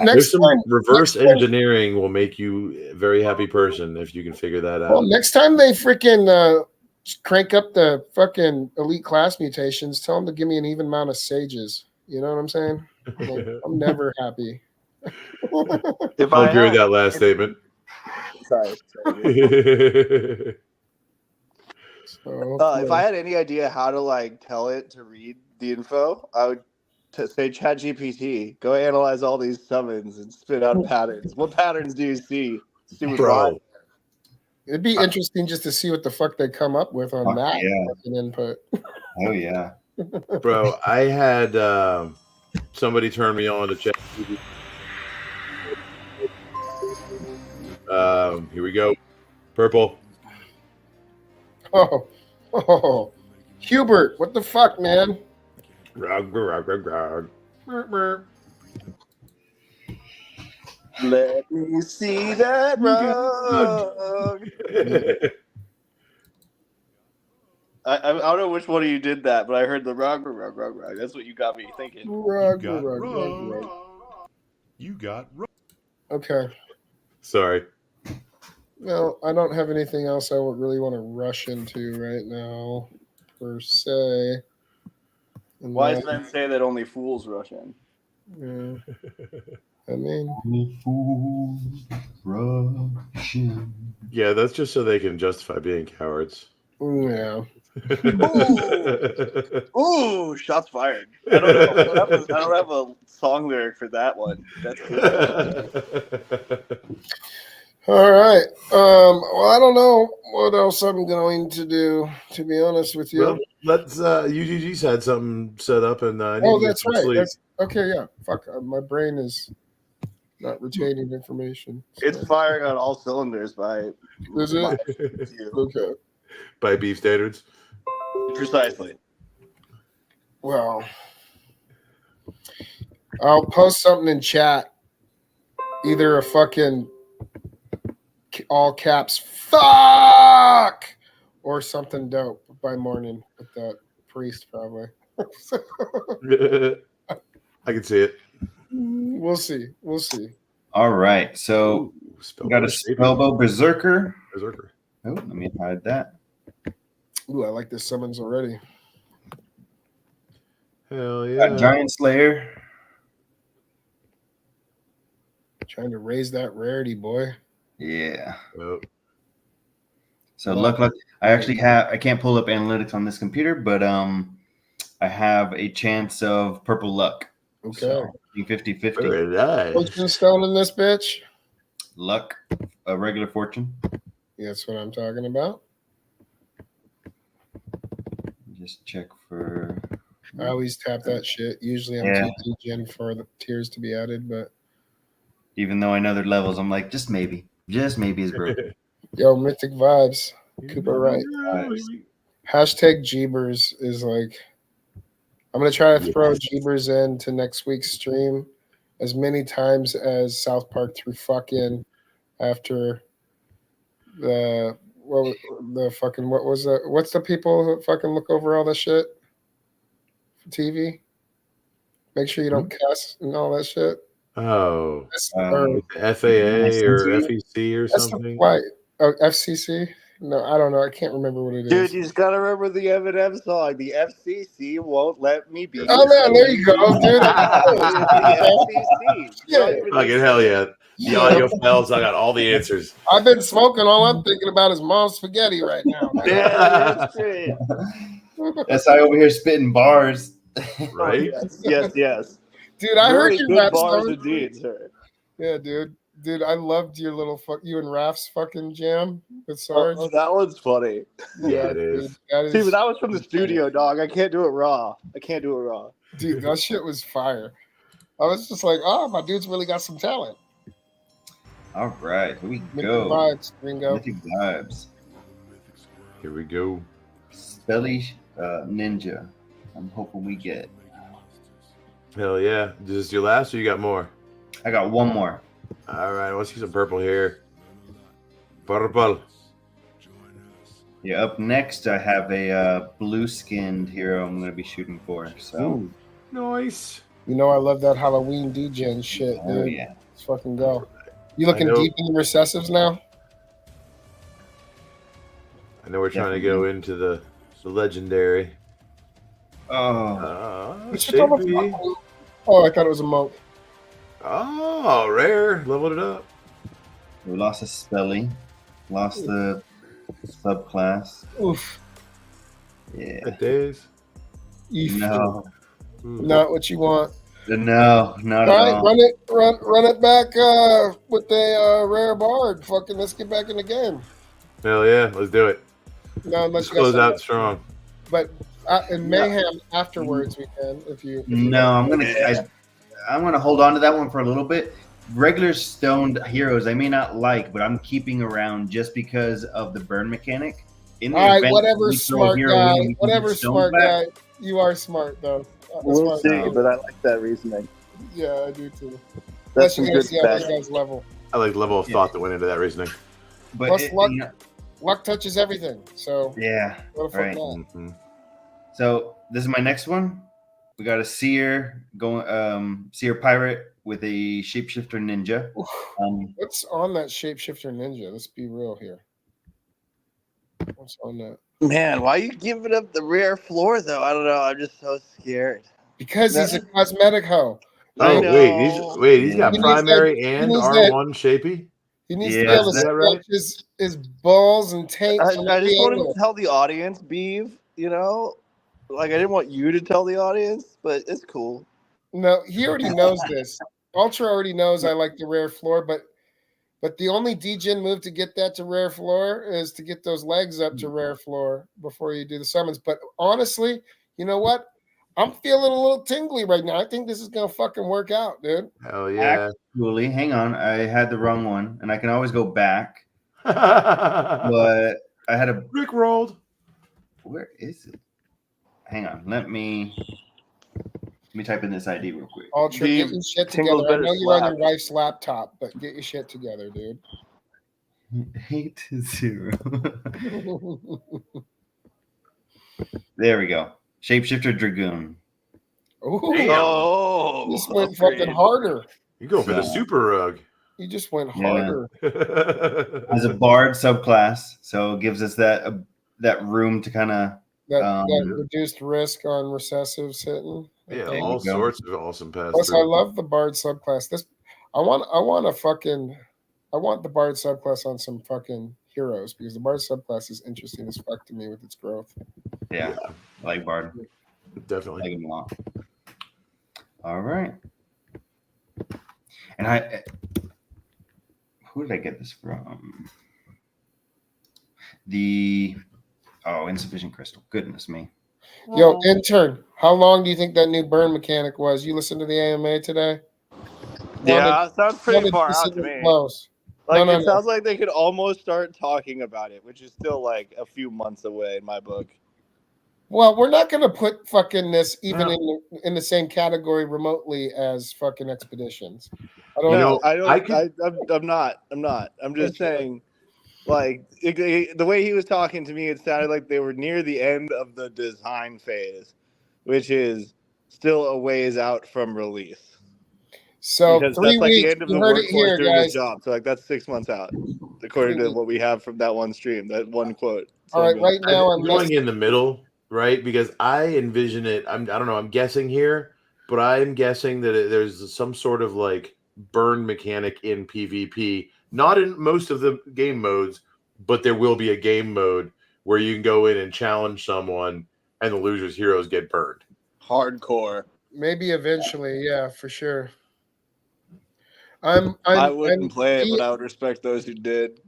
Speaker 3: reverse engineering will make you a very happy person if you can figure that out.
Speaker 2: Well, next time they freaking crank up the fucking elite class mutations, tell them to give me an even amount of sages. You know what I'm saying? Like, I'm never happy.
Speaker 3: I'll agree with that last statement.
Speaker 7: Sorry. If I had any idea how to like tell it to read the info, I would say ChatGPT, go analyze all these summons and spit out patterns. What patterns do you see?
Speaker 3: Bro.
Speaker 2: It'd be interesting just to see what the fuck they come up with on that input.
Speaker 4: Oh yeah.
Speaker 3: Bro, I had somebody turn me on to ChatGPT. Here we go. Purple.
Speaker 2: Oh, Hubert, what the fuck, man?
Speaker 7: Let me see that rug. I don't know which one of you did that, but I heard the rug. That's what you got me thinking.
Speaker 2: Rug.
Speaker 1: You got rug.
Speaker 2: Okay.
Speaker 3: Sorry.
Speaker 2: Well, I don't have anything else I would really want to rush into right now, per se.
Speaker 7: Wise men say that only fools rush in.
Speaker 2: Yeah. I mean,
Speaker 4: only fools rush in.
Speaker 3: Yeah, that's just so they can justify being cowards.
Speaker 2: Yeah.
Speaker 7: Ooh, shots fired. I don't have a song lyric for that one. That's good.
Speaker 2: All right. Well, I don't know what else I'm going to do, to be honest with you.
Speaker 3: Well, let's UGG's had something set up, and
Speaker 2: that's right. Okay, yeah. Fuck, my brain is not retaining information. So.
Speaker 7: It's firing on all cylinders by.
Speaker 2: Is it? Okay.
Speaker 3: By beef standards.
Speaker 7: Precisely.
Speaker 2: Well, I'll post something in chat. Either a fucking all caps fuck or something dope by morning with that priest probably.
Speaker 3: I can see it.
Speaker 2: We'll see.
Speaker 4: All right, so we got a Spellbow Berserker. Oh, let me hide that.
Speaker 2: Ooh, I like this summons already.
Speaker 3: Hell yeah.
Speaker 4: Got Giant Slayer.
Speaker 2: Trying to raise that rarity, boy.
Speaker 4: Yeah.
Speaker 3: Oh.
Speaker 4: So luck. I can't pull up analytics on this computer, but I have a chance of purple luck.
Speaker 2: Okay.
Speaker 4: So 50-50.
Speaker 3: Very nice.
Speaker 2: Fortune stone in this bitch.
Speaker 4: Luck, a regular fortune.
Speaker 2: That's what I'm talking about.
Speaker 4: Just check for.
Speaker 2: I always tap that shit. Usually I'm too degen for the tiers to be added, but
Speaker 4: even though I know their levels, I'm like, just maybe is broken.
Speaker 2: Yo, Mythic Vibes. Cooper right. Hashtag Jeebers is like, I'm going to try to throw Jeebers into next week's stream as many times as South Park threw fuck in after what's the people who fucking look over all that shit for TV? Make sure you don't cuss and all that shit.
Speaker 3: Oh,
Speaker 2: or
Speaker 3: FAA or FEC or something.
Speaker 2: Why? Oh, FCC? No, I don't know. I can't remember what it is.
Speaker 7: Dude, you just gotta remember the Eminem song. The FCC won't let me be.
Speaker 2: Oh man, there you go, dude.
Speaker 7: The FCC.
Speaker 3: Fucking hell yeah. The audio files, I got all the answers.
Speaker 2: I've been smoking. All I'm thinking about is mom's spaghetti right now.
Speaker 7: Yeah,
Speaker 4: that's I over here spitting bars.
Speaker 3: Right?
Speaker 7: Yes.
Speaker 2: Dude, I heard you rap
Speaker 7: bars indeed, sir.
Speaker 2: Yeah, dude. Dude, I loved your little you and Raph's fucking jam with Sarge.
Speaker 7: Oh, that one's funny.
Speaker 3: Yeah, it is.
Speaker 2: Dude,
Speaker 7: See, but that was from the studio, dog. I can't do it raw.
Speaker 2: Dude, that shit was fire. I was just like, oh, my dude's really got some talent.
Speaker 4: All right, here we
Speaker 2: Mythic
Speaker 4: go.
Speaker 2: Vibes, Gringo.
Speaker 4: Mythic Vibes.
Speaker 3: Here we go.
Speaker 4: Spelly Ninja. I'm hoping we get.
Speaker 3: Hell yeah. Is this your last or you got more?
Speaker 4: I got one more.
Speaker 3: All right, let's see some purple here. Purple.
Speaker 4: Yeah, up next I have a blue-skinned hero I'm going to be shooting for. So,
Speaker 3: Ooh, nice.
Speaker 2: You know I love that Halloween degen shit, dude.
Speaker 4: oh yeah.
Speaker 2: Let's fucking go. You looking
Speaker 3: I know-
Speaker 2: deep in the recessives now?
Speaker 3: I know we're trying to go into the legendary.
Speaker 4: Oh,
Speaker 2: It's just almost
Speaker 3: Shapey.
Speaker 2: fucking- Oh, I thought it was a moat.
Speaker 3: Oh, rare. Leveled it up.
Speaker 4: we lost a Spelly. Lost the subclass.
Speaker 2: Oof.
Speaker 4: Yeah.
Speaker 3: Good days.
Speaker 2: Eef.
Speaker 4: No.
Speaker 3: Ooh.
Speaker 2: Not what you want.
Speaker 4: No, not
Speaker 2: All
Speaker 4: at
Speaker 2: right,
Speaker 4: all.
Speaker 2: run it back with the rare bard. Fucking let's get back in the game.
Speaker 3: Hell yeah, let's do it.
Speaker 2: No, unless
Speaker 3: Let's
Speaker 2: you got
Speaker 3: close
Speaker 2: something
Speaker 3: out strong.
Speaker 2: But in mayhem afterwards we can if you.
Speaker 4: No, I'm gonna hold on to that one for a little bit. Regular stoned heroes I may not like, but I'm keeping around just because of the burn mechanic. In the
Speaker 2: All right,
Speaker 4: event
Speaker 2: whatever,
Speaker 4: we throw a
Speaker 2: smart
Speaker 4: hero
Speaker 2: guy.
Speaker 4: in, we can
Speaker 2: Whatever,
Speaker 4: get stoned
Speaker 2: smart
Speaker 4: back.
Speaker 2: guy. You are smart though.
Speaker 7: We'll
Speaker 2: Smart
Speaker 7: see,
Speaker 2: guy.
Speaker 7: but I like that reasoning.
Speaker 2: Yeah, I do too.
Speaker 7: That's
Speaker 2: Unless you
Speaker 7: some
Speaker 2: guys
Speaker 7: good
Speaker 2: see how those
Speaker 7: bet.
Speaker 2: guys level.
Speaker 3: I like the level of thought that went into that reasoning.
Speaker 4: But
Speaker 2: Plus luck.
Speaker 4: you know,
Speaker 2: Luck touches everything. So
Speaker 4: yeah.
Speaker 2: what the fuck
Speaker 4: Right.
Speaker 2: not?
Speaker 3: Mhm.
Speaker 4: So this is my next one. We got a seer going, seer pirate with a shapeshifter ninja.
Speaker 2: Oof. What's on that shapeshifter ninja? Let's be real here. What's on that?
Speaker 7: Man, why are you giving up the rare floor though? I don't know. I'm just so scared.
Speaker 2: Because he's a cosmetic hoe.
Speaker 7: I
Speaker 3: Oh
Speaker 7: know.
Speaker 3: he's got
Speaker 2: He needs
Speaker 3: primary
Speaker 2: that- he
Speaker 3: and
Speaker 2: needs
Speaker 3: R1 shapey.
Speaker 2: He needs to
Speaker 4: Yeah,
Speaker 2: be able to
Speaker 3: is that right?
Speaker 2: scratch his balls and taint.
Speaker 7: I
Speaker 2: from
Speaker 7: just
Speaker 2: every
Speaker 7: wanted
Speaker 2: angle.
Speaker 7: to tell the audience, Beeve, you know? Like, I didn't want you to tell the audience, but it's cool.
Speaker 2: No, he already knows this. Ultra already knows I like the rare floor, but the only degen move to get that to rare floor is to get those legs up to rare floor before you do the summons. But honestly, you know what? I'm feeling a little tingly right now. I think this is gonna fucking work out, dude.
Speaker 3: Hell yeah.
Speaker 4: Actually, hang on. I had the wrong one, and I can always go back.
Speaker 3: Rick
Speaker 4: But I had a.
Speaker 3: rolled.
Speaker 4: Where is it? Hang on. Let me type in this ID real quick.
Speaker 2: Ultra,
Speaker 7: The
Speaker 2: get your shit
Speaker 7: tingles
Speaker 2: together. I
Speaker 7: better
Speaker 2: know you're on your
Speaker 7: slap.
Speaker 2: wife's laptop, but get your shit together, dude.
Speaker 4: 8-0. There we go. Shapeshifter Dragoon.
Speaker 2: Ooh,
Speaker 7: Oh,
Speaker 2: this went
Speaker 7: upgrade.
Speaker 2: fucking harder.
Speaker 3: You go for the super rug.
Speaker 2: You just went
Speaker 4: Yeah.
Speaker 2: harder.
Speaker 4: As a bard subclass, so it gives us that room to kind of.
Speaker 2: That reduced risk on recessives hitting.
Speaker 3: Yeah,
Speaker 2: Okay.
Speaker 3: all
Speaker 4: go.
Speaker 3: sorts of awesome pass
Speaker 2: Plus, I
Speaker 3: through.
Speaker 2: love the Bard subclass. I want the Bard subclass on some fucking heroes because the Bard subclass is interesting as fuck to me with its growth.
Speaker 4: Yeah, I like bard. I
Speaker 3: Definitely.
Speaker 4: like him a lot. All right. And who did I get this from? Insufficient crystal. Goodness me.
Speaker 2: Yo, intern, how long do you think that new burn mechanic was? You listened to the AMA today?
Speaker 7: Yeah, it sounds pretty
Speaker 2: Sounded
Speaker 7: far out
Speaker 2: decently
Speaker 7: to me.
Speaker 2: close.
Speaker 7: Like,
Speaker 2: No.
Speaker 7: it sounds like they could almost start talking about it, which is still like a few months away in my book.
Speaker 2: Well, we're not going to put fucking this even in the same category remotely as fucking expeditions. I don't know.
Speaker 7: I'm not. I'm just saying, like, the way he was talking to me, it sounded like they were near the end of the design phase, which is still a ways out from release.
Speaker 2: So
Speaker 7: Because
Speaker 2: 3
Speaker 7: that's like
Speaker 2: weeks.
Speaker 7: the end of
Speaker 2: You
Speaker 7: the
Speaker 2: heard it
Speaker 7: workforce
Speaker 2: here,
Speaker 7: doing his
Speaker 2: guys.
Speaker 7: job. So, like, that's 6 months out, according to what we have from that one stream, that one quote.
Speaker 2: All right, right now
Speaker 3: I'm going in the middle, right? Because I envision it. I don't know. I'm guessing here, but I'm guessing that there's some sort of like burn mechanic in PvP. Not in most of the game modes, but there will be a game mode where you can go in and challenge someone, and the loser's heroes get burned.
Speaker 7: Hardcore.
Speaker 2: Maybe eventually, yeah, for sure.
Speaker 7: I wouldn't play it, but I would respect those who did.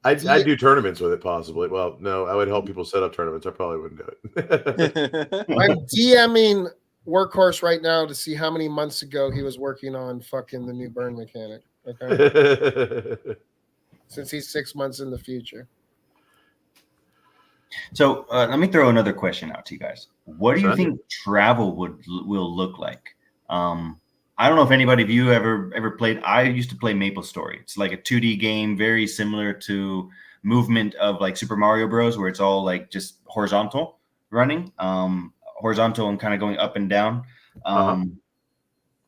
Speaker 3: I'd do tournaments with it, possibly. Well, no, I would help people set up tournaments. I probably wouldn't do it.
Speaker 2: I'm DMing Workhorse right now to see how many months ago he was working on fucking the new burn mechanic. Okay, since he's 6 months in the future.
Speaker 4: So let me throw another question out to you guys. What do you
Speaker 3: Sure.
Speaker 4: think travel will look like? I don't know if anybody of you ever played. I used to play Maple Story. It's like a 2D game, very similar to movement of like Super Mario Bros, where it's all like just horizontal running, horizontal and kind of going up and down.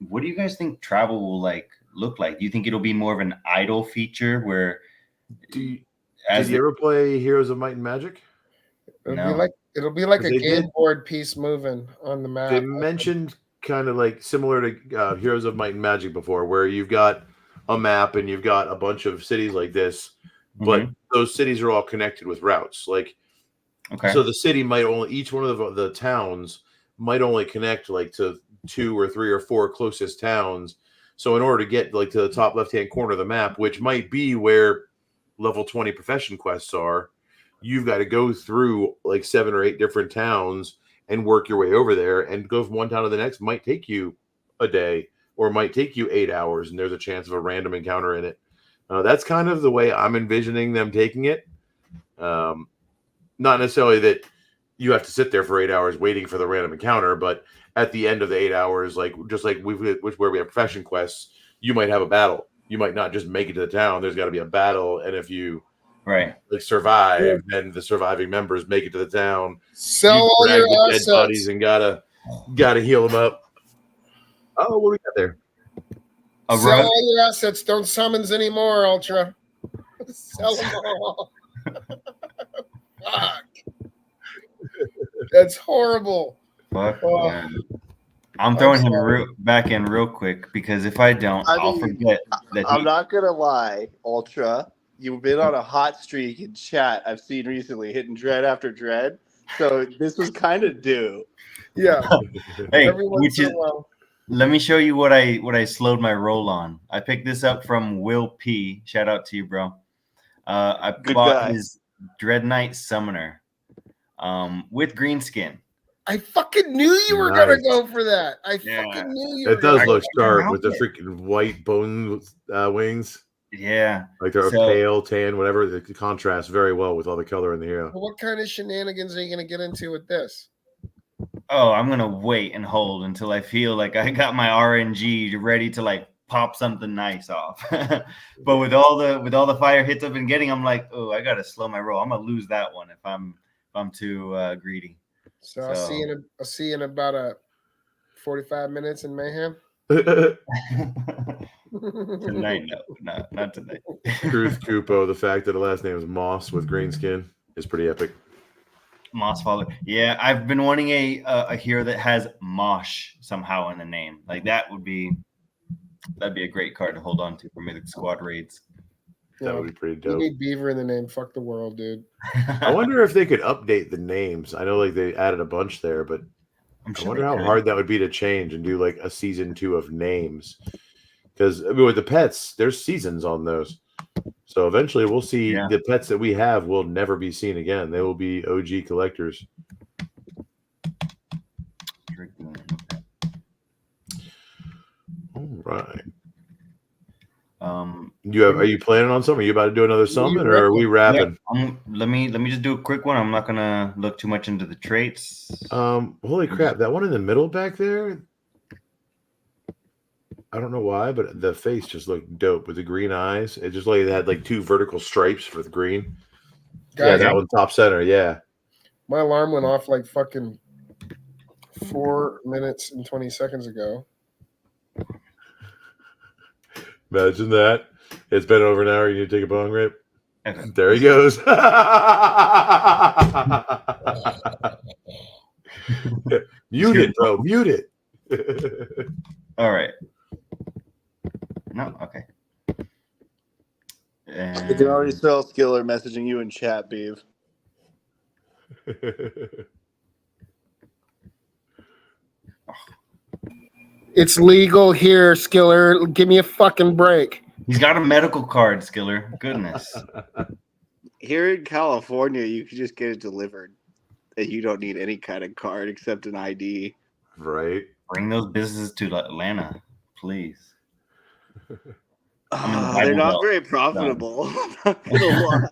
Speaker 4: What do you guys think travel will like look like? Do you think it'll be more of an idle feature where?
Speaker 3: Did you ever play Heroes of Might and Magic?
Speaker 2: It'll be like a
Speaker 3: They
Speaker 2: game
Speaker 3: did-
Speaker 2: board piece moving on the map.
Speaker 3: They mentioned kind of like similar to Heroes of Might and Magic before, where you've got a map and you've got a bunch of cities like this, but those cities are all connected with routes. Like, so the city might only, each one of the towns might only connect like to 2 or 3 or 4 closest towns. So in order to get like to the top left-hand corner of the map, which might be where level 20 profession quests are, you've got to go through like 7 or 8 different towns and work your way over there, and go from one town to the next might take you a day or might take you 8 hours, and there's a chance of a random encounter in it. That's kind of the way I'm envisioning them taking it. Not necessarily that you have to sit there for 8 hours waiting for the random encounter, but at the end of the 8 hours, like just like where we have profession quests, you might have a battle. You might not just make it to the town. There's got to be a battle, and if you survive, then the surviving members make it to the town.
Speaker 2: Sell all your
Speaker 3: dead
Speaker 2: assets.
Speaker 3: bodies and gotta heal them up. Oh, what do we got there?
Speaker 2: Sell all your assets. Don't summons anymore, Ultra. Sell them all. Fuck. That's horrible.
Speaker 4: Fuck. I'm throwing him back in real quick because if I don't, I'll forget that.
Speaker 7: I'm not gonna lie, Ultra. You've been on a hot streak in chat I've seen recently, hitting dread after dread. So this was kind of due.
Speaker 2: Yeah.
Speaker 4: Hey, let me show you what I slowed my roll on. I picked this up from Will P. Shout out to you, bro. I bought his Dread Knight Summoner with green skin.
Speaker 2: I fucking knew you were gonna go for that. I fucking knew you were.
Speaker 3: It does look sharp with the freaking white bone wings.
Speaker 4: Yeah,
Speaker 3: like they're pale, tan, whatever. The contrast very well with all the color in the hero.
Speaker 2: What kind of shenanigans are you gonna get into with this?
Speaker 4: Oh, I'm gonna wait and hold until I feel like I got my RNG ready to like pop something nice off. But with all the fire hits I've been getting, I'm like, oh, I gotta slow my roll. I'm gonna lose that one if I'm too greedy.
Speaker 2: So I'll see you in about 45 minutes in Mayhem.
Speaker 4: Tonight, no, not tonight.
Speaker 3: Truth Kupo, the fact that the last name is Moss with green skin is pretty epic.
Speaker 4: Moss Father. Yeah, I've been wanting a hero that has Mosh somehow in the name. Like that'd be a great card to hold on to for Mythic Squad raids.
Speaker 3: That would be pretty dope.
Speaker 2: You need Beaver in the name. Fuck the world, dude.
Speaker 3: I wonder if they could update the names. I know like they added a bunch there, but I wonder how hard that would be to change and do like a season 2 of names. Because I mean, with the pets, there's seasons on those. So eventually we'll see the pets that we have will never be seen again. They will be OG collectors. All right. Are you planning on something? Are you about to do another summon, or are we wrapping?
Speaker 4: Yeah, let me just do a quick one. I'm not gonna look too much into the traits.
Speaker 3: Holy crap! That one in the middle back there. I don't know why, but the face just looked dope with the green eyes. It just like it had like 2 vertical stripes with green. Yeah, that one top center. Yeah.
Speaker 2: My alarm went off like fucking 4 minutes and 20 seconds ago.
Speaker 3: Imagine that. It's been over an hour. You need to take a bong rip. There he goes. Mute it, bro. Mute it.
Speaker 4: All right. No, okay. And...
Speaker 7: You can already smell Skiller messaging you in chat, Beav.
Speaker 2: It's legal here, Skiller. Give me a fucking break.
Speaker 4: He's got a medical card, Skiller. Goodness.
Speaker 7: Here in California, you can just get it delivered. And you don't need any kind of card except an ID.
Speaker 3: Right.
Speaker 4: Bring those businesses to Atlanta, please.
Speaker 7: They're not very profitable. I'm not gonna lie.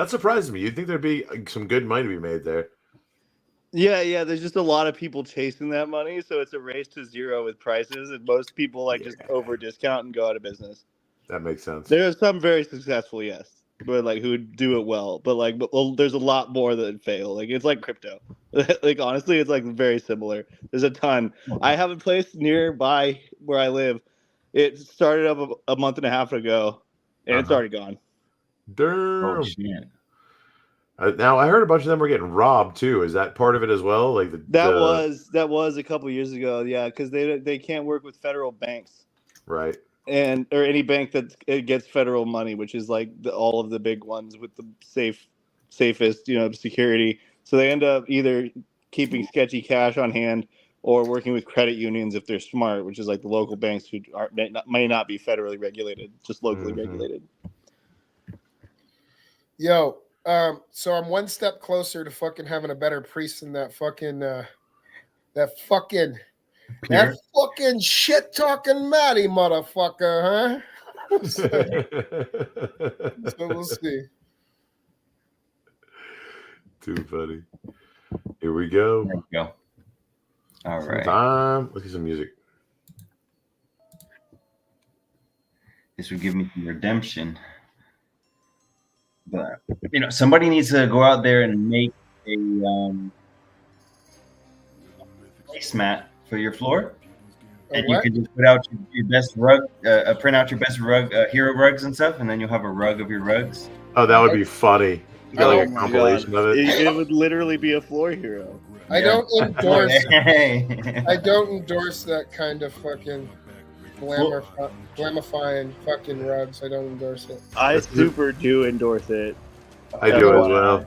Speaker 3: That surprises me. You'd think there'd be some good money to be made there.
Speaker 7: Yeah. There's just a lot of people chasing that money, so it's a race to zero with prices, and most people just over discount and go out of business.
Speaker 3: That makes sense.
Speaker 7: There are some very successful, yes, but who would do it well, but there's a lot more that fail. It's like crypto. Honestly, it's very similar. There's a ton. I have a place nearby where I live. It started up a month and a half ago, and it's already gone.
Speaker 3: Damn.
Speaker 4: Oh shit.
Speaker 3: Now I heard a bunch of them were getting robbed too. Is that part of it as well?
Speaker 7: That was a couple years ago, yeah, because they can't work with federal banks,
Speaker 3: right?
Speaker 7: Or any bank that gets federal money, which is all of the big ones with the safest security. So they end up either keeping sketchy cash on hand or working with credit unions if they're smart, which is the local banks who may not be federally regulated, just locally regulated.
Speaker 2: Yo, so I'm one step closer to fucking having a better priest than that fucking shit talking Maddie motherfucker, huh? So we'll see.
Speaker 3: Too funny. Here we go.
Speaker 4: There we go. All right.
Speaker 3: Look at some music.
Speaker 4: This would give me some redemption. But somebody needs to go out there and make a placemat for your floor. And you can just put out your best rug, print out your best rug, hero rugs and stuff, and then you'll have a rug of your rugs.
Speaker 3: Oh, that would be funny. You got a compilation of it.
Speaker 7: It would literally be a floor hero.
Speaker 2: I don't endorse. I don't endorse that kind of fucking glamifying fucking rugs. I don't endorse it.
Speaker 7: I super do endorse it.
Speaker 3: I do as well.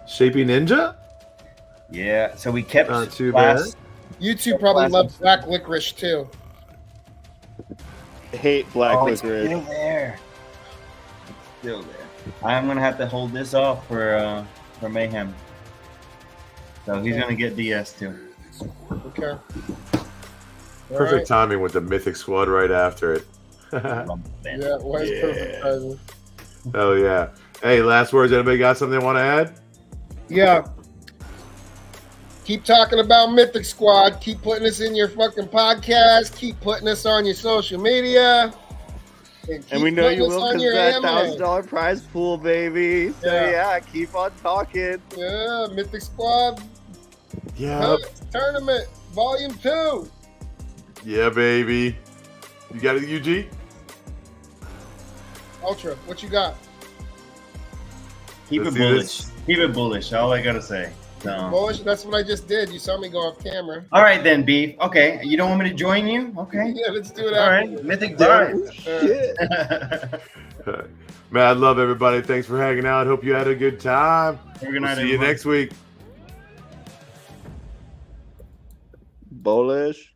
Speaker 3: Shapy Ninja?
Speaker 4: Yeah. So we kept
Speaker 3: not too bad.
Speaker 2: You two probably love black licorice too.
Speaker 7: I hate black licorice.
Speaker 4: It's still there. It's still there. I'm gonna have to hold this off for Mayhem. So he's gonna get DS too.
Speaker 2: Okay.
Speaker 3: Perfect timing with the Mythic Squad right after it.
Speaker 2: Yeah, it was perfect timing.
Speaker 3: Hell yeah. Hey, last words. Anybody got something they want to add?
Speaker 2: Yeah. Keep talking about Mythic Squad. Keep putting us in your fucking podcast. Keep putting us on your social media.
Speaker 7: And we know you will because that $1,000 prize pool, baby. So yeah, keep on talking.
Speaker 2: Yeah, Mythic Squad.
Speaker 3: Yeah.
Speaker 2: Tournament, Volume 2.
Speaker 3: Yeah, baby. You got it, UG?
Speaker 2: Ultra, what you got?
Speaker 4: Keep it bullish. Keep it bullish. All I gotta say. So.
Speaker 2: Bullish. That's what I just did. You saw me go off camera.
Speaker 4: All right then, Beef. Okay, you don't want me to join you? Okay.
Speaker 2: Yeah, let's do it.
Speaker 4: All right, Mythic Time.
Speaker 3: Mad love, everybody. Thanks for hanging out. Hope you had a good time.
Speaker 4: We'll
Speaker 3: see you next week.
Speaker 7: Bullish.